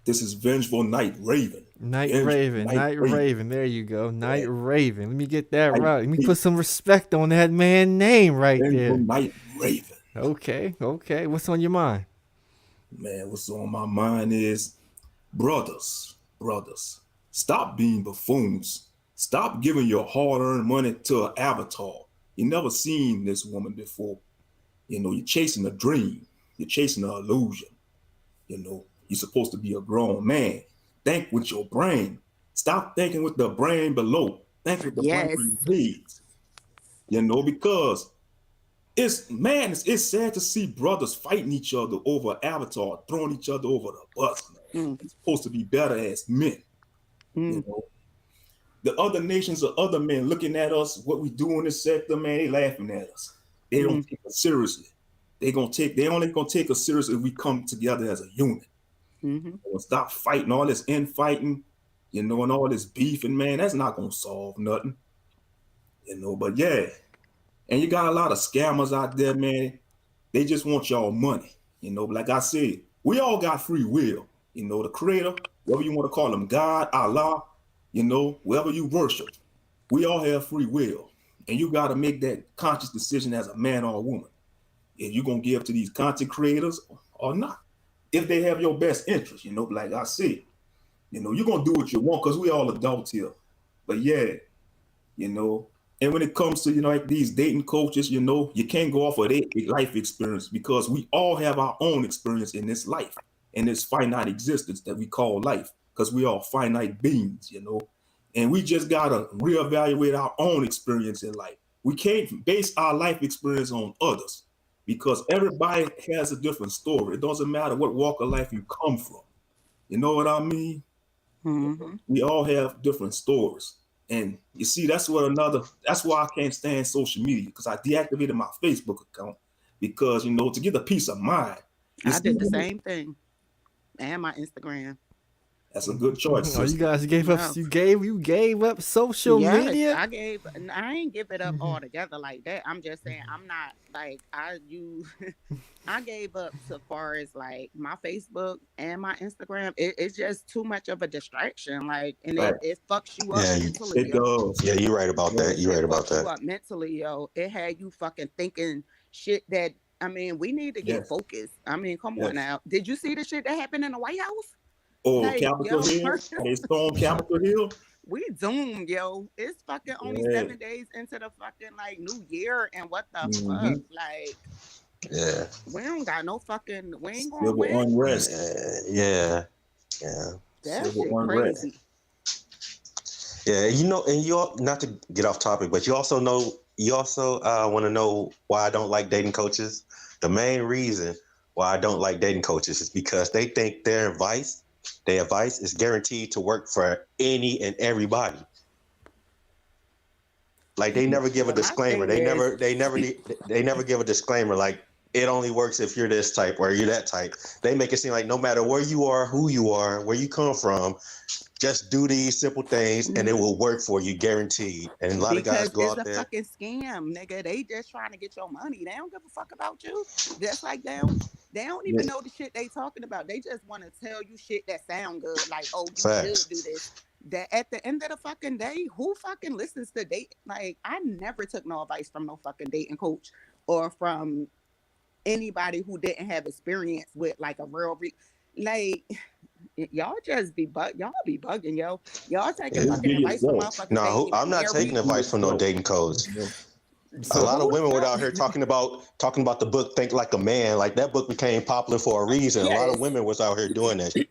This is Vengeful Night Raven. Night Raven. There you go. Night Raven. Let me get that right. Let me put some respect on that man name right there. Night Raven. Okay. What's on your mind? Man, what's on my mind is brothers, stop being buffoons. Stop giving your hard-earned money to an avatar. You never seen this woman before. You know, you're chasing a dream. You're chasing an illusion. You know, you're supposed to be a grown man. Think with your brain. Stop thinking with the brain below. Think with the brain leads. You know, because it's sad to see brothers fighting each other over Avatar, throwing each other over the bus. Man. It's supposed to be better as men. You know, the other nations or other men looking at us, what we do in this sector, man, they laughing at us. They don't take us seriously. They only gonna take us seriously if we come together as a unit. We'll stop fighting all this infighting, you know, and all this beefing, man. That's not gonna solve nothing. You know, but yeah. And you got a lot of scammers out there, man. They just want y'all money. You know, like I said, we all got free will. You know, the creator, whatever you want to call him, God, Allah, you know, whoever you worship, we all have free will. And you got to make that conscious decision as a man or a woman. If you're going to give to these content creators or not. If they have your best interest, you know, like I said, you know, you're going to do what you want because we all adults here. But yeah, you know, and when it comes to, you know, like these dating coaches, you know, you can't go off of their life experience because we all have our own experience in this life, in this finite existence that we call life, because we are finite beings, you know, and we just got to reevaluate our own experience in life. We can't base our life experience on others because everybody has a different story. It doesn't matter what walk of life you come from. You know what I mean? We all have different stories. And you see, that's why I can't stand social media, because I deactivated my Facebook account because, you know, to get a peace of mind. I did the same thing. And my Instagram. That's a good choice. Oh, you guys gave up. You gave up social media. I ain't give it up altogether like that. I'm just saying I'm not like I gave up so far as like my Facebook and my Instagram. It's just too much of a distraction. Like, and it fucks you up mentally. It does. Yeah, you're right about that. You're right about that. You up mentally, yo. It had you fucking thinking shit that. I mean, we need to get focused. I mean, come on now. Did you see the shit that happened in the White House? Oh, like, Capitol Hill? They stormed Capitol Hill? We doomed, yo. It's fucking only 7 days into the fucking like new year, and what the fuck? Like, we don't got no fucking. We ain't gonna win. Unrest. Yeah. That shit crazy. Yeah, you know, and you all, not to get off topic, but you also want to know why I don't like dating coaches. The main reason why I don't like dating coaches is because they think their advice is guaranteed to work for any and everybody. Like they never give a disclaimer. They never give a disclaimer. Like it only works if you're this type or you're that type. They make it seem like no matter where you are, who you are, where you come from, just do these simple things and it will work for you, guaranteed. And a lot of guys go out there. It's a fucking scam, nigga. They just trying to get your money. They don't give a fuck about you. Just like they don't even know the shit they talking about. They just want to tell you shit that sound good. Like, oh, you should do this. That at the end of the fucking day, who fucking listens to date? Like, I never took no advice from no fucking dating coach or from anybody who didn't have experience with like a real like. Y'all just be bugging, yo. Y'all taking fucking advice from motherfuckers. No, I'm not taking advice from no dating coach. A lot of women were out here talking about the book Think Like a Man. Like that book became popular for a reason. A lot of women was out here doing that.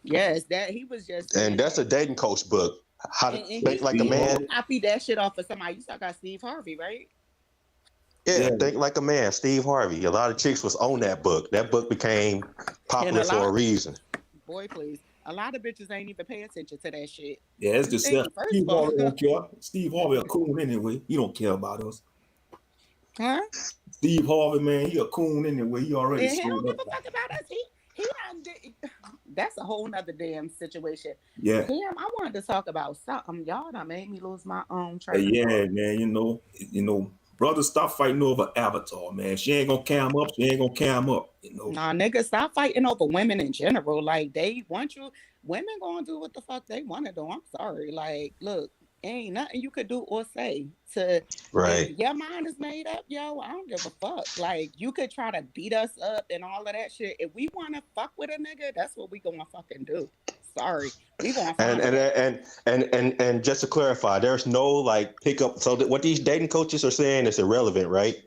Yes, that he was just. And that's a dating coach book. How to think like a man. Copied that shit off of somebody. You still got Steve Harvey, right? Yeah, Think Like a Man, Steve Harvey. A lot of chicks was on that book. That book became popular for a reason. Boy, please. A lot of bitches ain't even pay attention to that shit. Yeah, it's just Steve Harvey don't care. Steve Harvey a coon anyway. He don't care about us. Huh? Steve Harvey, man, he a coon anyway. He already he don't give a fuck about us. That's a whole nother damn situation. Yeah. Damn, I wanted to talk about something. Y'all done made me lose my own train. Yeah, man, you know, brothers, stop fighting over Avatar, man. She ain't gonna cam up. She ain't gonna cam up. You know. Nah, nigga, stop fighting over women in general. Like they want you. Women gonna do what the fuck they want to do. I'm sorry. Like, look, ain't nothing you could do or say to. Right. Your mind is made up, yo. I don't give a fuck. Like, you could try to beat us up and all of that shit. If we want to fuck with a nigga, that's what we gonna fucking do. Sorry. We gonna And find it. and just to clarify, there's no like pickup. So what these dating coaches are saying is irrelevant, right?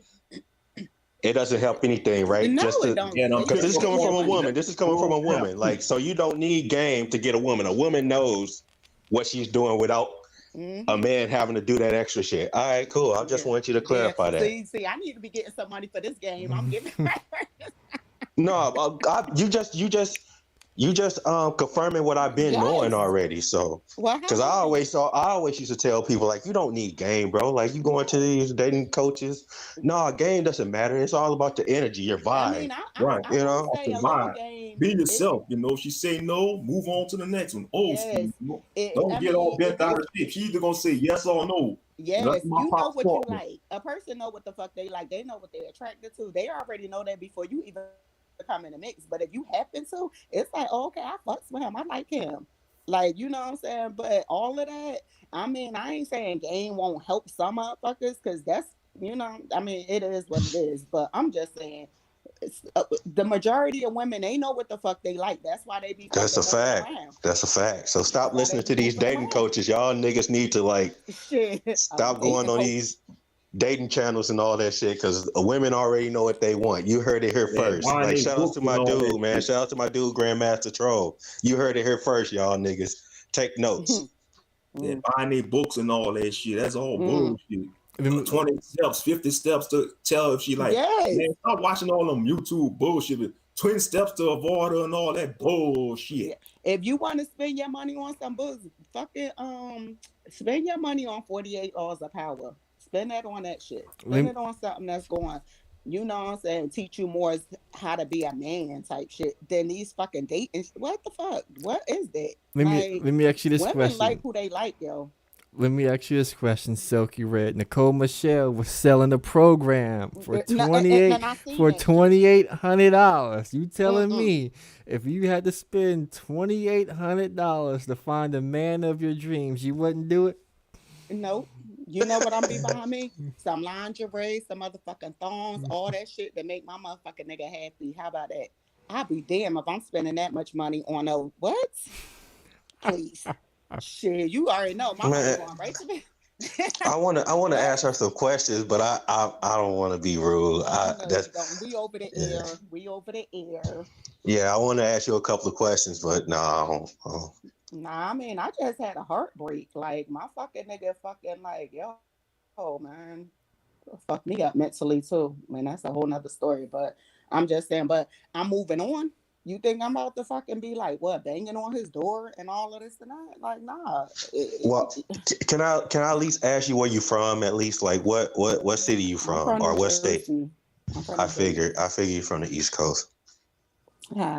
It doesn't help anything, right? No, Just it to, don't. because this is coming from a woman. This is coming from a woman. Yeah. Like, so you don't need game to get a woman. A woman knows what she's doing without a man having to do that extra shit. All right, cool. I just want you to clarify that. See, I need to be getting some money for this game. I'm giving. No, you just confirming what I've been knowing already. So, because I always used to tell people like, you don't need game, bro. Like you going to these dating coaches, no, game doesn't matter. It's all about the energy, your vibe, Right. You know, say a Vibe. game. Be yourself. You know, if she say no, move on to the next one. Old school. You know? Don't get all bent out of shape. She either gonna say yes or no. Yes, That's my you know pop's what you fault. like. A person know what the fuck they like. They know what they're attracted to. They already know that before you even come in the mix. But if you happen to, it's like, oh, okay, I fucks with him. I like him. Like, you know what I'm saying? But all of that, I mean, I ain't saying game won't help some motherfuckers, because that's, you know, I mean, it is what it is. But I'm just saying, the majority of women, they know what the fuck they like. That's why they be. That's a fact. That's a fact. So stop listening to these dating coaches. Y'all niggas need to like stop going on these dating channels and all that shit, because women already know what they want. You heard it here first. Like, shout out to my dude, man. Shout out to my dude, Grandmaster Troll. You heard it here first, y'all niggas. Take notes. Yeah, buying their books and all that shit. That's all bullshit. 20 steps, 50 steps to tell if she like. Man, stop watching all them YouTube bullshit. 20 steps to avoid her and all that bullshit. If you want to spend your money on some books, fucking spend your money on 48 laws of power. Spend that on that shit. Spend it on something that's going, you know what I'm saying, teach you more how to be a man type shit than these fucking dating. What the fuck? What is that? Let me ask you this women question. Like who they like, yo. Let me ask you this question, Silky Red. Nicole Michelle was selling a program for $2,800. You telling me if you had to spend $2,800 to find the man of your dreams, you wouldn't do it? Nope. You know what I'm be behind me? Some lingerie, some motherfucking thongs, all that shit that make my motherfucking nigga happy. How about that? I'll be damn if I'm spending that much money on a what? Please. Shit, you already know my money going right to me. I wanna ask her some questions, but I don't want to be rude. We over the air. We over the air. Yeah, I want to ask you a couple of questions, but no. Nah, I mean, I just had a heartbreak. Like my fucking nigga, fucking like yo, man, fuck me up mentally too. Man, that's a whole nother story. But I'm just saying. But I'm moving on. You think I'm about to fucking be like what, banging on his door and all of this and that? Like, nah. Well, can I at least ask you where you from? At least, like, what city you from, or what state? I figure you're from the East Coast. Yeah.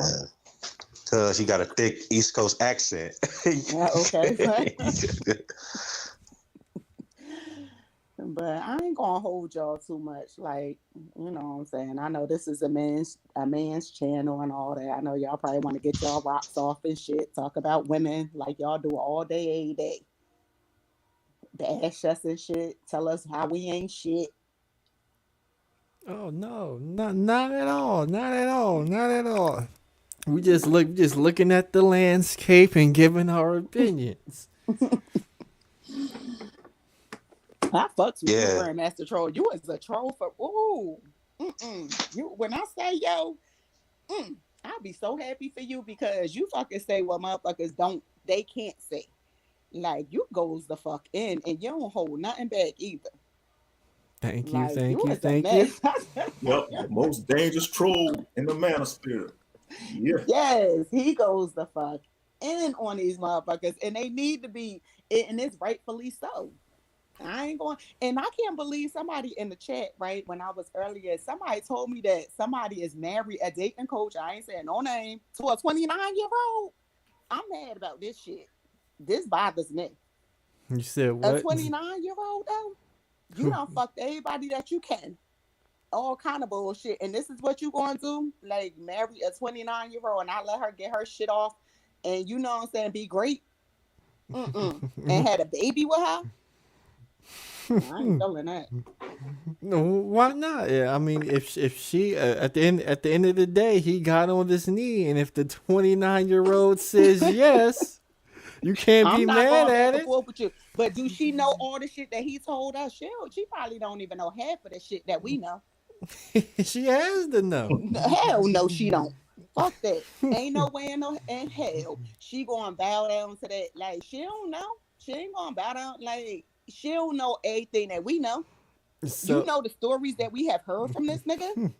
Cause you got a thick East Coast accent. Yeah, okay. But I ain't gonna hold y'all too much. Like, you know what I'm saying? I know this is a man's channel and all that. I know y'all probably want to get y'all rocks off and shit. Talk about women like y'all do all day, every day. Bash us and shit. Tell us how we ain't shit. Oh no, not at all. Not at all. Not at all. We just looking at the landscape and giving our opinions. I fucks with you, Grandmaster Troll. You was a troll for You when I say yo, I'll be so happy for you because you fucking say what motherfuckers they can't say. Like you goes the fuck in and you don't hold nothing back either. Thank you, like, thank you. Yep, the most dangerous troll in the manosphere. Yeah. Yes, he goes the fuck in on these motherfuckers, and they need to be, and it's rightfully so. I ain't going, and I can't believe somebody in the chat, right, when I was earlier, somebody told me that somebody is married, a dating coach, I ain't saying no name, to a 29-year-old. I'm mad about this shit. This bothers me. You said what? A 29-year-old, though? You done fucked everybody that you can. All kind of bullshit. And this is what you going to do? Like, marry a 29-year-old and I let her get her shit off and, you know what I'm saying, be great? And had a baby with her? I ain't feeling that. No, why not? Yeah, I mean, if she at the end of the day, he got on his knee, and if the 29-year-old says yes, you can't be I'm not mad going back at and it. forth with you. But do she know all the shit that he told us? She probably don't even know half of the shit that we know. She has to know. Hell no, she don't. Fuck that. Ain't no way in hell she gonna bow down to that. Like, she don't know. She ain't gonna bow down. Like, she don't know everything that we know. You So, know the stories that we have heard from this nigga?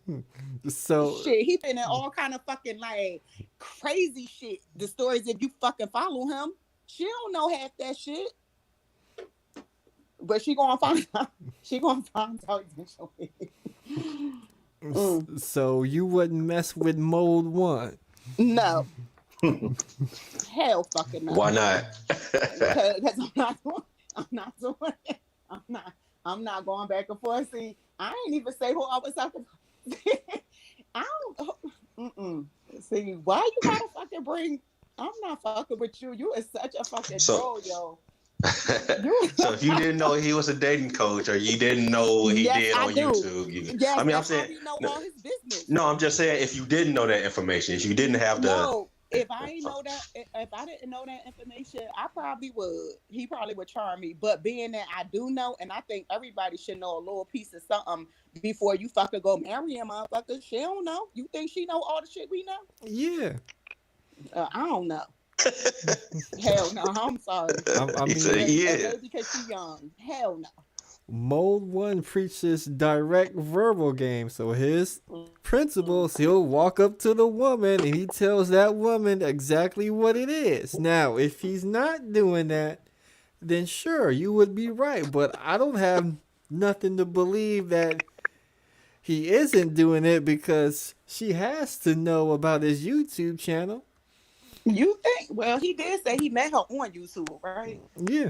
so Shit, he been in all kind of fucking like crazy shit. The stories, if you fucking follow him, she don't know half that shit. But she gonna find out. She gonna find out eventually. So you wouldn't mess with Mold 1? No. Hell fucking no. Why not? Because I'm not doing it. I'm not going back and forth. See, I ain't even say who I was talking about. I don't see why you gotta fucking bring. I'm not fucking with you. You is such a fucking troll, yo. So if you didn't know he was a dating coach, or you didn't know what he did on YouTube, yes, I mean, I'm saying, know all his business. no, I'm just saying, if you didn't know that information, if you didn't have the, no, if I didn't know that, if I didn't know that information, I probably would. He probably would charm me. But being that I do know, and I think everybody should know a little piece of something before you fucking go marry a motherfucker. She don't know. You think she know all the shit we know? Yeah. I don't know. Hell no, I'm sorry. I mean, maybe because she's young. Hell no. Mold 1 preaches direct verbal game. So his principles, he'll walk up to the woman and he tells that woman exactly what it is. Now, if he's not doing that, then sure, you would be right. But I don't have nothing to believe that he isn't doing it, because she has to know about his YouTube channel. You think? Well, he did say he met her on YouTube, right? Yeah.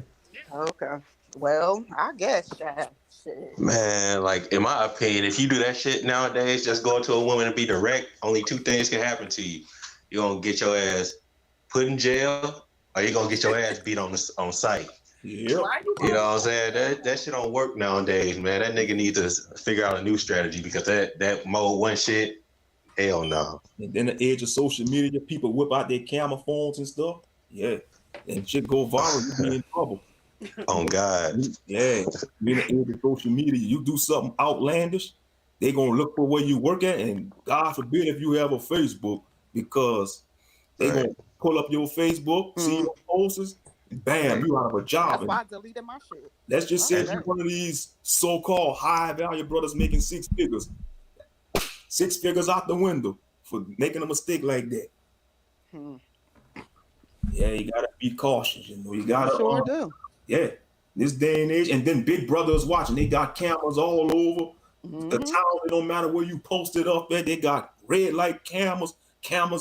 Okay. Well, I guess, shit. man, like, in my opinion, if you do that shit nowadays, just go to a woman and be direct, only two things can happen to you. You're gonna get your ass put in jail, or you're gonna get your ass beat on site. Yep. You know what I'm saying? That shit don't work nowadays, man. That nigga needs to figure out a new strategy, because that Mode 1 shit, hell no. And then the age of social media, people whip out their camera phones and stuff. Yeah. And shit go viral, you be in trouble. Oh God. Yeah. You in the age of social media, you do something outlandish, they gonna look for where you work at, and God forbid if you have a Facebook, because they gonna pull up your Facebook, see your posts, bam, you out of a job. That's why I deleted my shit. Let's just say you're one of these so-called high-value brothers making 6 figures. 6 figures out the window for making a mistake like that. Yeah, you gotta be cautious, you know. You gotta sure do. Yeah, this day and age, and then Big Brother is watching. They got cameras all over the town. It don't matter where you post it up there. They got red light cameras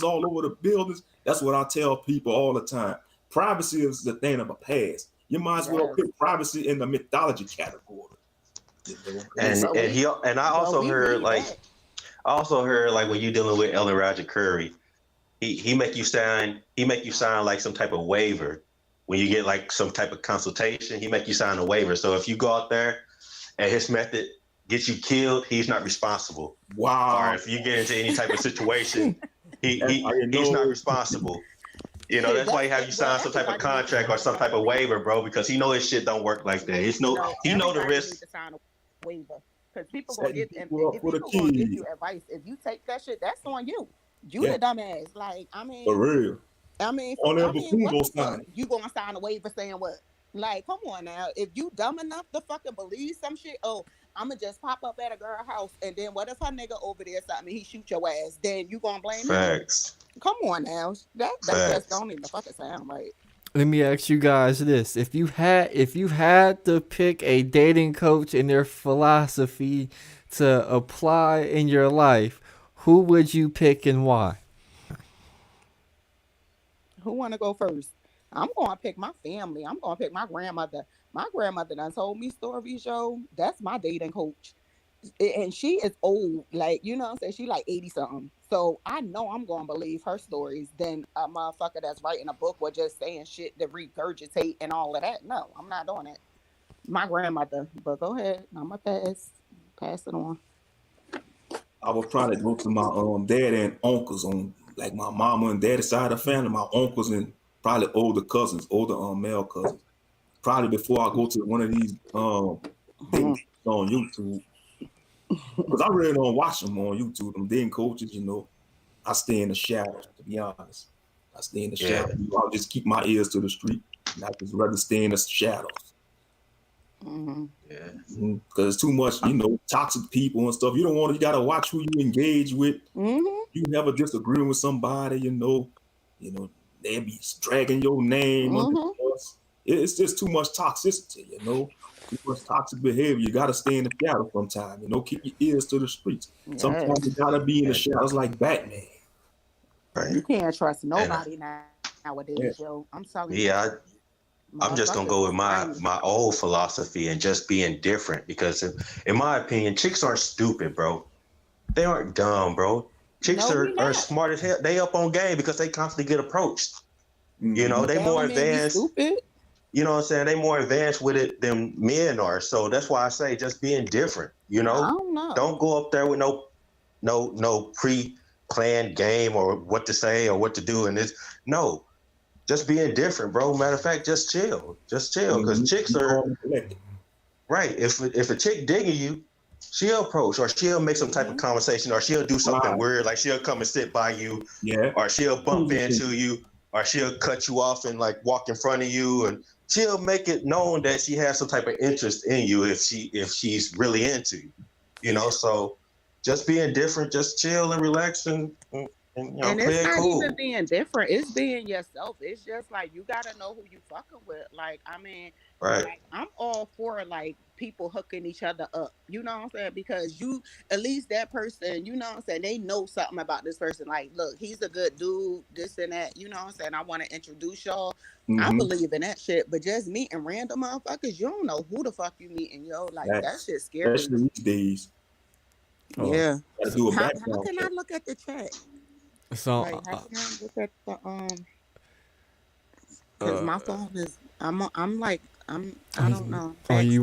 all over the buildings. That's what I tell people all the time. Privacy is the thing of a past. You might as well put privacy in the mythology category. And I also heard like when you dealing with Roger Currie, he make you sign like some type of waiver. When you get like some type of consultation, he make you sign a waiver. So if you go out there and his method gets you killed, he's not responsible. Wow. Or if you get into any type of situation, he's not responsible. You know, that's why he have you sign some type of contract or some type of waiver, bro, because he know his shit don't work like that. He know the risk. To sign a waiver, because people gonna give you advice. If you take that shit, that's on you. You the dumbass. Like, I mean, for real. You gonna sign a waiver saying what? Like, come on now. If you dumb enough to fucking believe some shit, I'ma just pop up at a girl house, and then what if her nigga over there something, he shoot your ass? Then you gonna blame him? Facts. Come on now. That just don't even fucking sound right. Let me ask you guys this: if you had to pick a dating coach and their philosophy to apply in your life, who would you pick and why? Who want to go first? I'm going to pick my family. I'm going to pick my grandmother. My grandmother done told me stories, yo. That's my dating coach. And she is old. Like, you know what I'm saying? She like 80-something. So I know I'm going to believe her stories than a motherfucker that's writing a book or just saying shit to regurgitate and all of that. No, I'm not doing it. My grandmother. But go ahead. I'm going to pass it on. I would probably go to my dad and uncles on like my mama and daddy side of the family, my uncles and probably older cousins, older male cousins. Probably before I go to one of these dating on YouTube. Because I really don't watch them on YouTube, them dating coaches, you know. I stay in the shadows, to be honest. I stay in the shadows. I'll just keep my ears to the street. And I just rather stay in the shadows. Because it's too much, you know, toxic people and stuff. You gotta watch who you engage with. You never disagree with somebody, you know, they be dragging your name under the bus. It's just too much toxicity, you know. Too much toxic behavior. You gotta stay in the shadows sometimes, you know, keep your ears to the streets. Sometimes you gotta be in the shadows like Batman. You can't trust nobody nowadays, yo. I'm telling you. I'm just gonna go with my old philosophy and just being different, because in my opinion, chicks aren't stupid, bro. They aren't dumb, bro. Chicks are smart as hell. They up on game because they constantly get approached. You know, they more advanced. You know what I'm saying? They more advanced with it than men are. So that's why I say just being different. You know, don't go up there with no pre-planned game or what to say or what to do. And no. Just being different, bro. Matter of fact, just chill. Just chill. Because chicks are right. If a chick digging you, she'll approach, or she'll make some type of conversation, or she'll do something weird, like she'll come and sit by you, or she'll bump into you, or she'll cut you off and like walk in front of you, and she'll make it known that she has some type of interest in you if she's really into you. You know, so just being different, just chill and relax and and it's not even being different. It's being yourself. It's just like you gotta know who you fucking with. Like, I mean, like, I'm all for like people hooking each other up. You know what I'm saying? Because at least that person, you know what I'm saying, they know something about this person. Like, look, he's a good dude, this and that. You know what I'm saying? I want to introduce y'all. I believe in that shit. But just meeting random motherfuckers, you don't know who the fuck you meeting, yo. Like, that shit's scary. Especially these days. Yeah. Do a how can I look at the chat? So like, how can I look at the because my phone is I don't know. You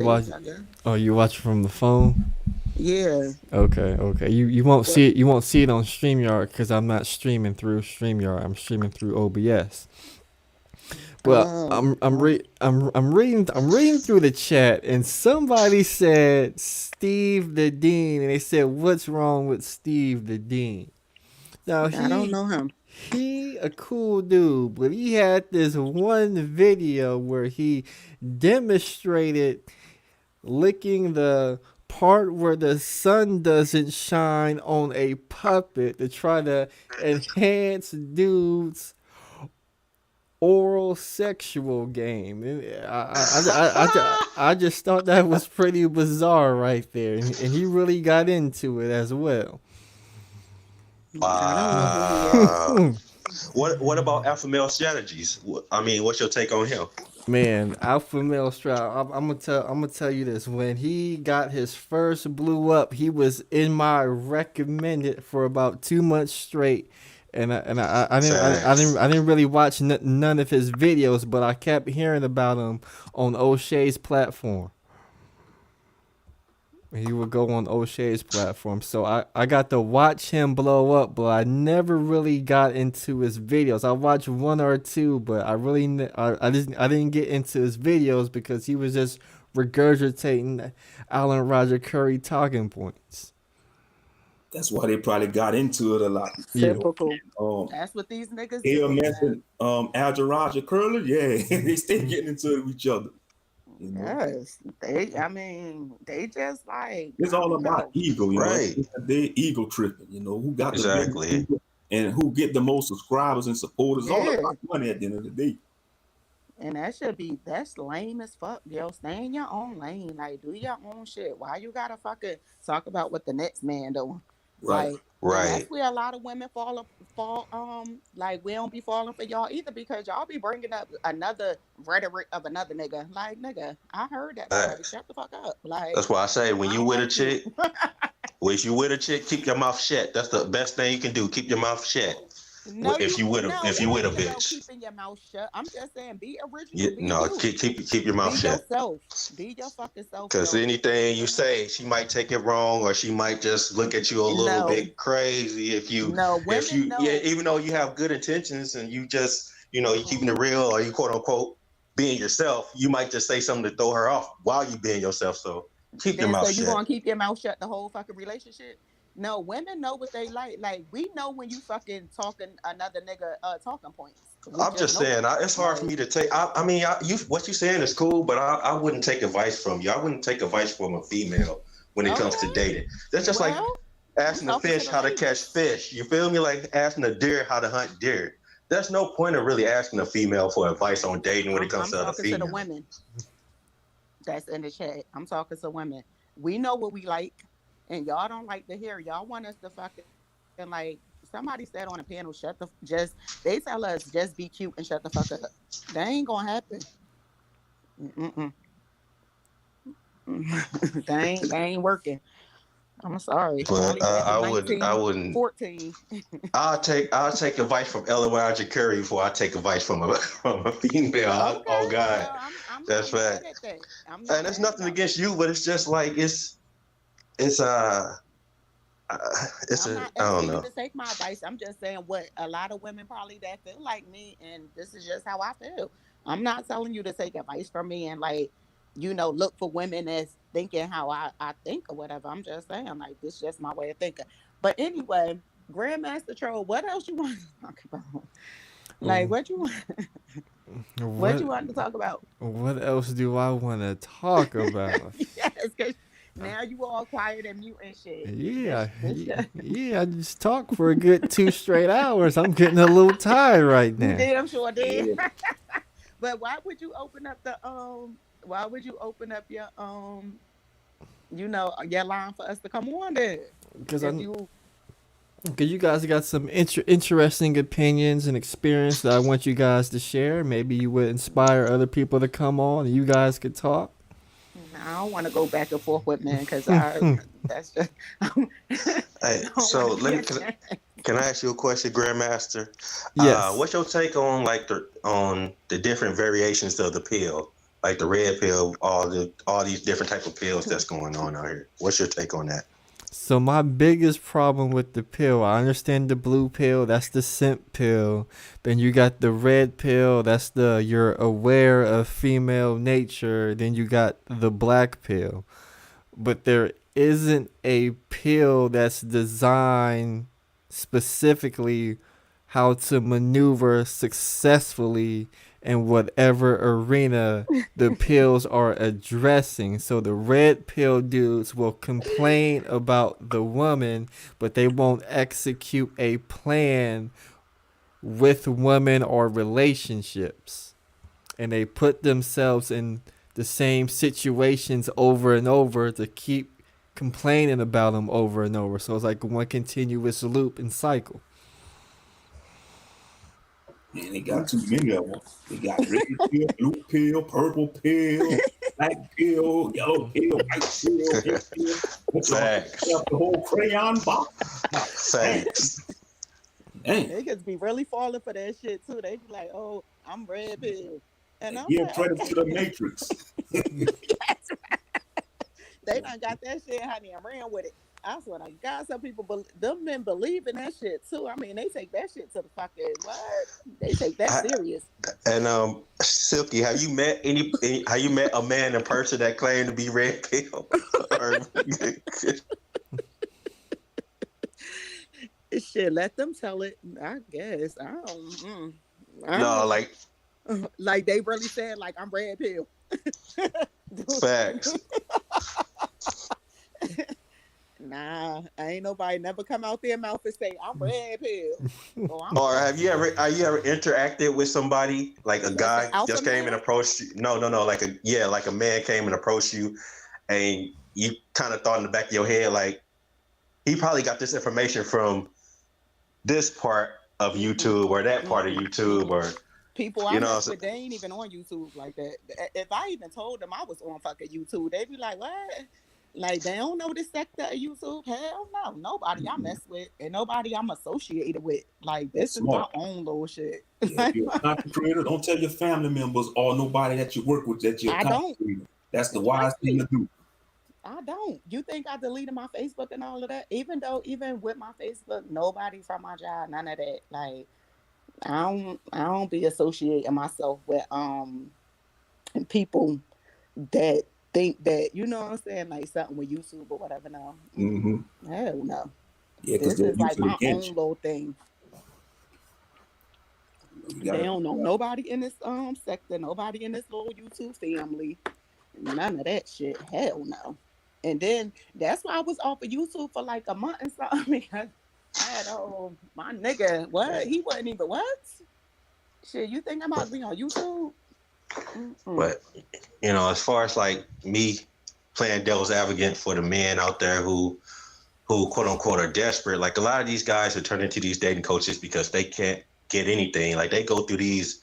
watch from the phone? Yeah. Okay. You won't see it. You won't see it on StreamYard because I'm not streaming through StreamYard. I'm streaming through OBS. Well, I'm reading through the chat, and somebody said Steve the Dean, and they said, "What's wrong with Steve the Dean?" Now, I don't know him. He a cool dude, but he had this one video where he demonstrated licking the part where the sun doesn't shine on a puppet to try to enhance dudes' oral sexual game. I just thought that was pretty bizarre right there, and he really got into it as well. What about alpha male strategies? I mean, what's your take on him? Man, alpha male strat. I'm gonna tell you this. When he got his first blew up, he was in my recommended for about 2 months straight, and I didn't really watch none of his videos, but I kept hearing about him on O'Shea's platform. He would go on O'Shea's platform, so I got to watch him blow up, but I never really got into his videos. I watched 1 or 2, but I didn't get into his videos because he was just regurgitating Roger Currie talking points. That's why they probably got into it a lot. Typical. That's what these niggas do. mentioned Roger Currie, they stay getting into it with each other. You know? Yes, they just like it's all about ego, you know. They ego tripping, you know, who got the best and who get the most subscribers and supporters. All about money at the end of the day. And that's lame as fuck, yo. Stay in your own lane, like do your own shit. Why you gotta fucking talk about what the next man doing? Right. That's where a lot of women fall. Like we don't be falling for y'all either because y'all be bringing up another rhetoric of another nigga. Like nigga, I heard that already. Shut the fuck up. Like that's why I say when you with a chick, keep your mouth shut. That's the best thing you can do. Keep your mouth shut. No, if you with a bitch. Keeping your mouth shut. I'm just saying, be original. Yeah, be no, you. keep your mouth be shut. Yourself. Be your fucking self. Because anything you say, she might take it wrong, or she might just look at you a little bit crazy if you, even though you have good intentions and you just, you keeping it real, or you quote unquote being yourself, you might just say something to throw her off while you being yourself. So keep your mouth shut. So you gonna keep your mouth shut the whole fucking relationship? No, women know what they like. Like, we know when you fucking talking another nigga talking points. I'm just saying, it's hard for me to take. I mean, what you saying is cool, but I wouldn't take advice from you. I wouldn't take advice from a female when it comes to dating. That's just like asking a fish how to catch fish. You feel me? Like asking a deer how to hunt deer. There's no point of really asking a female for advice on dating when it comes to other females. I'm talking to the women. That's in the chat. I'm talking to women. We know what we like. And y'all don't like to hear. Y'all want us to fucking, like somebody said on a panel, they tell us just be cute and shut the fuck up. That ain't gonna happen. That ain't working. I'm sorry. But I wouldn't. 14. I'll take advice from Roger Currie before I take advice from a female. Okay, oh God, that's right. And there's nothing against you, but it's just like I don't know. To take my advice, I'm just saying what a lot of women probably that feel like me, and this is just how I feel. I'm not telling you to take advice from me and look for women that's thinking how I think or whatever. I'm just saying like this is just my way of thinking. But anyway, Grandmaster Troll, what else you want to talk about? Like what you want? What you want to talk about? What else do I want to talk about? Yes, because now you all quiet and mute and shit. Yeah. I just talked for a good 2 straight hours. I'm getting a little tired right now. You did, I'm sure I did. But why would you open up your your line for us to come on there? Because you guys got some interesting opinions and experience that I want you guys to share. Maybe you would inspire other people to come on and you guys could talk. I don't want to go back and forth with men because that's just. Hey, so can I ask you a question, Grandmaster? Yes. What's your take on the different variations of the pill, like the red pill, all these different type of pills that's going on out here? What's your take on that? So my biggest problem with the pill, I understand the blue pill, that's the simp pill. Then you got the red pill, that's you're aware of female nature. Then you got the black pill. But there isn't a pill that's designed specifically how to maneuver successfully in whatever arena the pills are addressing. So the red pill dudes will complain about the woman, but they won't execute a plan with women or relationships. And they put themselves in the same situations over and over to keep complaining about them over and over. So it's like one continuous loop and cycle. And they got too many of them. They got red pill, blue pill, purple pill, black pill, yellow pill, white pill, red pill. The whole crayon box. Thanks. Niggas be really falling for that shit too. They be like, "Oh, I'm red pill," and I'm give credit to the Matrix. They done got that shit, honey, and ran with it. I swear to God, some people, them men believe in that shit too. I mean, they take that shit to the fucking what? They take that serious. And Silky, have you met a man in person that claimed to be red pill? Shit, let them tell it. I guess I don't. Like they really said, like I'm red pill. Facts. Nah, ain't nobody never come out their mouth and say I'm red pill. Or have you ever interacted with somebody like a guy just came and approached you? No, like a man came and approached you, and you kind of thought in the back of your head like he probably got this information from this part of YouTube or that part of YouTube or. People I know, but they ain't even on YouTube like that. If I even told them I was on fucking YouTube, they'd be like, "What?" Like they don't know this sector of YouTube. Hell no, nobody I mess with and nobody I'm associated with. Like this is my own little shit. Yeah, if you're a content creator, don't tell your family members or nobody that you work with that you're a content creator. That's the wise thing to do. I don't. You think I deleted my Facebook and all of that? Even with my Facebook, nobody from my job, none of that. Like I don't be associating myself with people that think that, you know what I'm saying, like something with YouTube or whatever. No. Hell no. Yeah, this is like my own little thing. They don't know nobody in this sector, nobody in this little YouTube family. None of that shit. Hell no. And then that's why I was off of YouTube for like a month and something because I had my nigga, what? He wasn't even what? Shit, you think I'm about to be on YouTube? But you know, as far as like me playing devil's advocate for the men out there who quote unquote are desperate, like a lot of these guys are turning into these dating coaches because they can't get anything. Like they go through these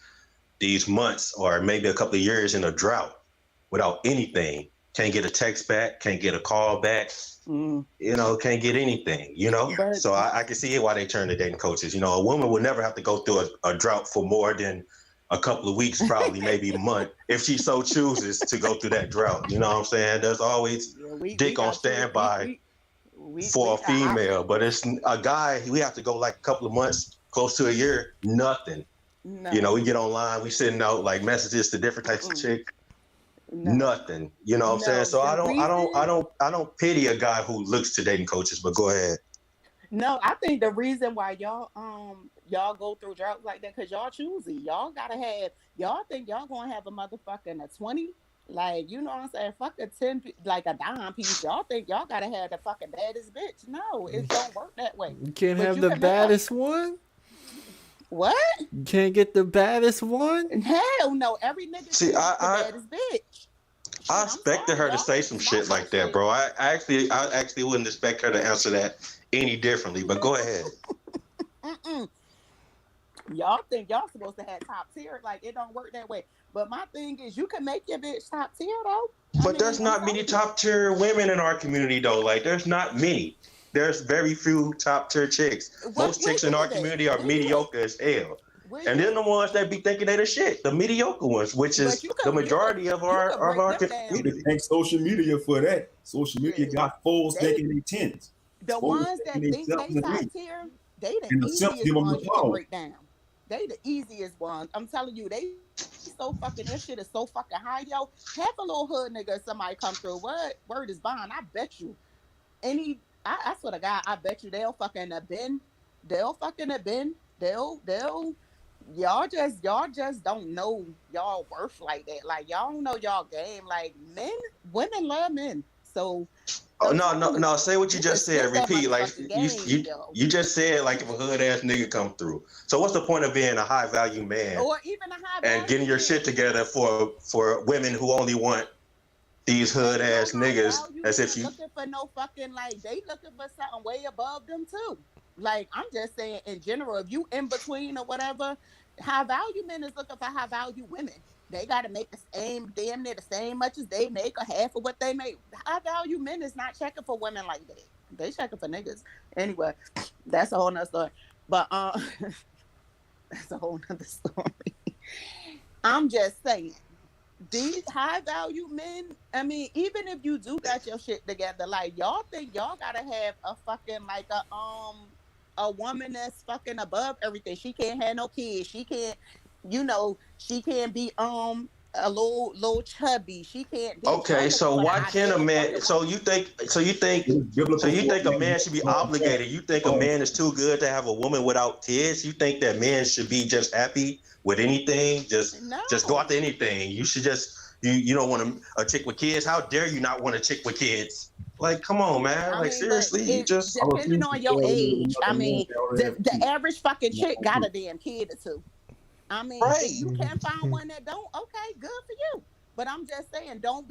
months or maybe a couple of years in a drought without anything. Can't get a text back, can't get a call back, you know, can't get anything, you know? So I can see why they turn to dating coaches. You know, a woman would never have to go through a drought for more than a couple of weeks, probably maybe a month, if she so chooses to go through that drought. You know what I'm saying? There's always dick on standby for a female, but it's a guy, we have to go like a couple of months, close to a year, nothing. No. You know, we get online, we sending out like messages to different types of chicks. Nothing, you know what I'm saying? So I don't pity a guy who looks to dating coaches, but go ahead. No, I think the reason why y'all go through droughts like that because y'all choosy. Y'all think y'all gonna have a motherfucking a 20, like, you know what I'm saying? Fuck a 10, like a dime piece. Y'all think y'all gotta have the fucking baddest bitch. No, it don't work that way. You can't have the baddest one? What? You can't get the baddest one? Hell no. Every nigga the baddest bitch. I expected her to say some shit like that, bro. I actually wouldn't expect her to answer that any differently, but go ahead. Y'all think y'all supposed to have top tier. Like, it don't work that way. But my thing is, you can make your bitch top tier, though. But there's not many top tier women in our community, though. Like, there's not many. There's very few top tier chicks. Most chicks in our community are mediocre as hell. And then the ones that be thinking they the shit, the mediocre ones, which is the majority of our community. Thank social media for that. Social media got fools thinking they tens. The ones that think they top tier, they the easiest ones to break down. They the easiest ones. I'm telling you, they so fucking, this shit is so fucking high, yo. Half a little hood nigga, somebody come through. What? Word is bond. I bet you. I swear to God, I bet you they'll fucking have been. They'll fucking have been. Y'all just don't know y'all worth like that. Like, y'all don't know y'all game. Like, women love men. So no, say what you just said. Repeat. Like, you just said, like, if a hood ass nigga come through. So what's the point of being a high value man or even a high value and getting your shit together for women who only want these hood ass niggas as if you looking for no fucking, like, they looking for something way above them too. Like, I'm just saying in general, if you in between or whatever, high value men is looking for high value women. They got to make the same, damn near the same much as they make or half of what they make. High value men is not checking for women like that. They checking for niggas. Anyway, that's a whole nother story. But that's a whole nother story. I'm just saying, these high value men, I mean, even if you do got your shit together, like, y'all think y'all gotta have a fucking, like, a woman that's fucking above everything. She can't have no kids. She can't, you know, she can't be a little chubby. She can't. Okay, so why can't a man? So you think a man should be obligated? You think a man is too good to have a woman without kids? You think that men should be just happy with anything? Just go after anything? You should just you don't want a chick with kids? How dare you not want a chick with kids? Like, come on, man. Like, seriously, you just depending on your age. I mean, the average fucking chick got a damn kid or two. I mean, if you can't find one that don't, okay, good for you. But I'm just saying, don't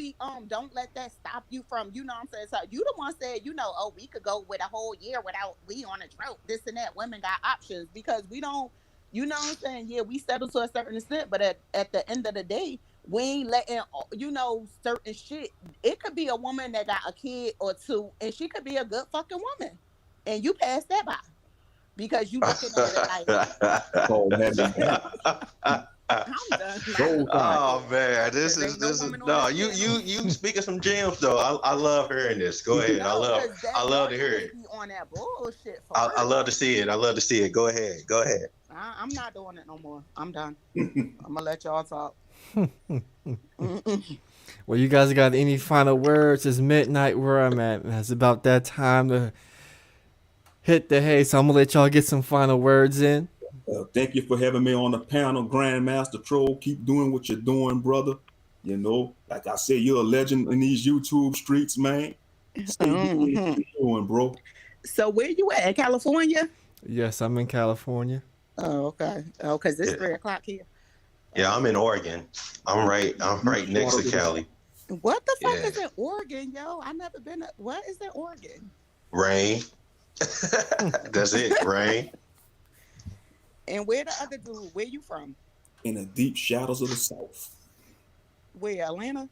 let that stop you from, you know what I'm saying? So you the one said, you know, oh, we could go with a whole year without we on a drought, this and that. Women got options because we don't, you know what I'm saying? Yeah, we settle to a certain extent, but at the end of the day, We ain't letting, certain shit. It could be a woman that got a kid or two, and she could be a good fucking woman, and you pass that by because you looking at it like, Oh, I'm done. Oh man, this is no. You speaking some gems though. I love hearing this. Go ahead. I love to hear it. On that bullshit. I love to see it. I love to see it. Go ahead. Go ahead. I'm not doing it no more. I'm done. I'm gonna let y'all talk. Well, you guys got any final words? It's midnight where I'm at. It's about that time to hit the hay. So I'm gonna let y'all get some final words in. Thank you for having me on the panel, Grandmaster Troll. Keep doing what you're doing, brother. You know, like I said, you're a legend in these YouTube streets, man. Stay doing what you're doing, bro. So where you at? In California? Yes, I'm in California. Oh, okay. Oh, because it's 3:00 here. Yeah, I'm in Oregon. I'm right next to Cali. What the fuck is in Oregon, yo? I never been. What is in Oregon? Rain. That's it. Rain. And where the other dude? Where you from? In the deep shadows of the South. Where, Atlanta?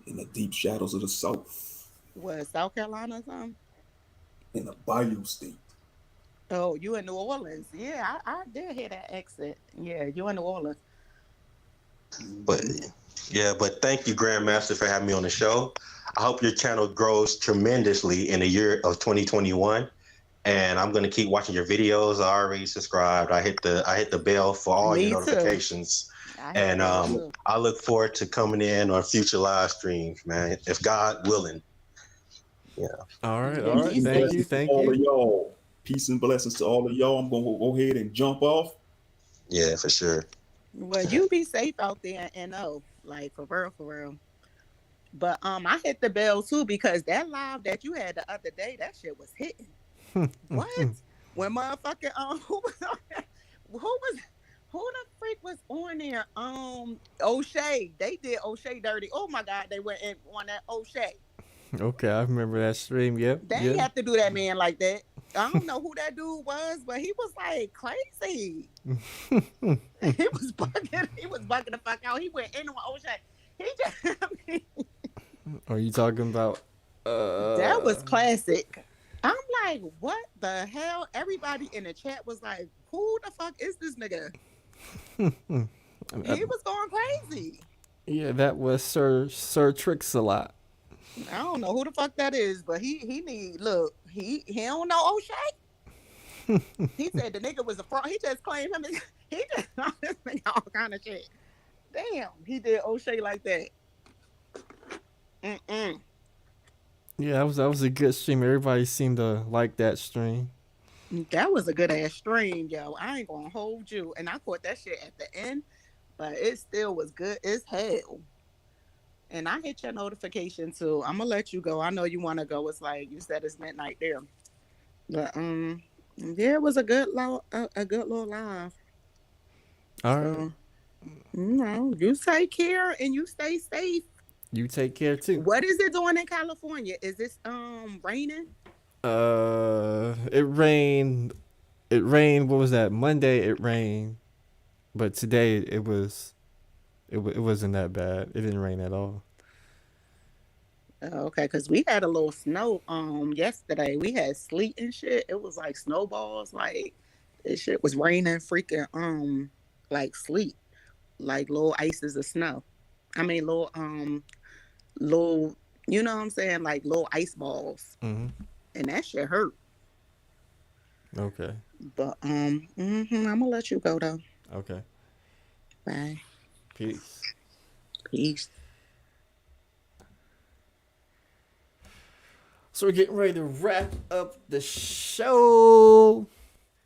In the deep shadows of the South. What, South Carolina or something? In the Bayou State. Oh, you in New Orleans? Yeah, I did hear that accent. Yeah, you in New Orleans. But thank you, Grandmaster, for having me on the show. I hope your channel grows tremendously in the year of 2021. And I'm gonna keep watching your videos. I already subscribed. I hit the bell for all your notifications. And I look forward to coming in on future live streams, man. If God willing. Yeah. All right. Thank you. All of y'all. Peace and blessings to all of y'all. I'm gonna go ahead and jump off. Yeah, for sure. Well, you be safe out there and like for real. But I hit the bell too because that live that you had the other day, that shit was hitting. What? When motherfucking who the freak was on there? O'Shea. They did O'Shea dirty. Oh my God, they went in on that O'Shea. Okay, I remember that stream. Yep. They ain't have to do that man like that. I don't know who that dude was, but he was like crazy. He was bugging the fuck out. He went in on O'Shea. He just Are you talking about that was classic. I'm like, what the hell? Everybody in the chat was like, who the fuck is this nigga? He was going crazy. Yeah, that was Sir Trix-a-Lot. I don't know who the fuck that is, but he don't know O'Shea. He said the nigga was a fraud. He just claimed him. He just this nigga all kind of shit. Damn, he did O'Shea like that. Yeah, that was a good stream. Everybody seemed to like that stream. That was a good ass stream, yo. I ain't gonna hold you. And I caught that shit at the end, but it still was good as hell. And I hit your notification too. I'm gonna let you go. I know you want to go. It's like you said it's midnight there. But yeah, it was a good little live. All right. You take care and you stay safe. You take care too. What is it doing in California? Is this raining? It rained. What was that? Monday it rained, but today it wasn't that bad. It didn't rain at all. Okay, because we had a little snow yesterday. We had sleet and shit. It was like snowballs. Like this shit was raining freaking like sleet, like little ices of snow. I mean little you know what I'm saying, like little ice balls. And that shit hurt. Okay. But I'm gonna let you go though. Okay. Bye. Peace. So we're getting ready to wrap up the show.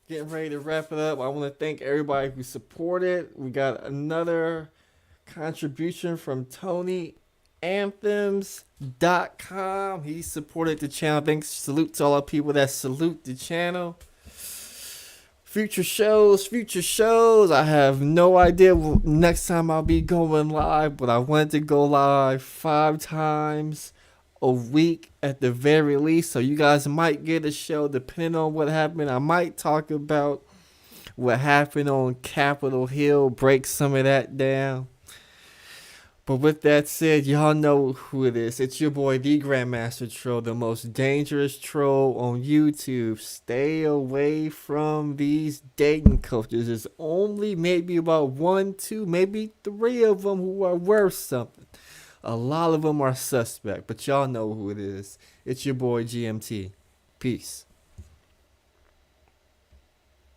Getting ready to wrap it up. I want to thank everybody who supported. We got another contribution from Tony Anthems.com. He supported the channel. Thanks. Salute to all the people that salute the channel. Future shows. I have no idea next time I'll be going live, but I wanted to go live 5 times a week at the very least. So you guys might get a show depending on what happened. I might talk about what happened on Capitol Hill, break some of that down. But with that said, y'all know who it is. It's your boy, the Grandmaster Troll, the most dangerous troll on YouTube. Stay away from these dating coaches. There's only maybe about 1, 2, maybe 3 of them who are worth something. A lot of them are suspect, but y'all know who it is. It's your boy, GMT. Peace.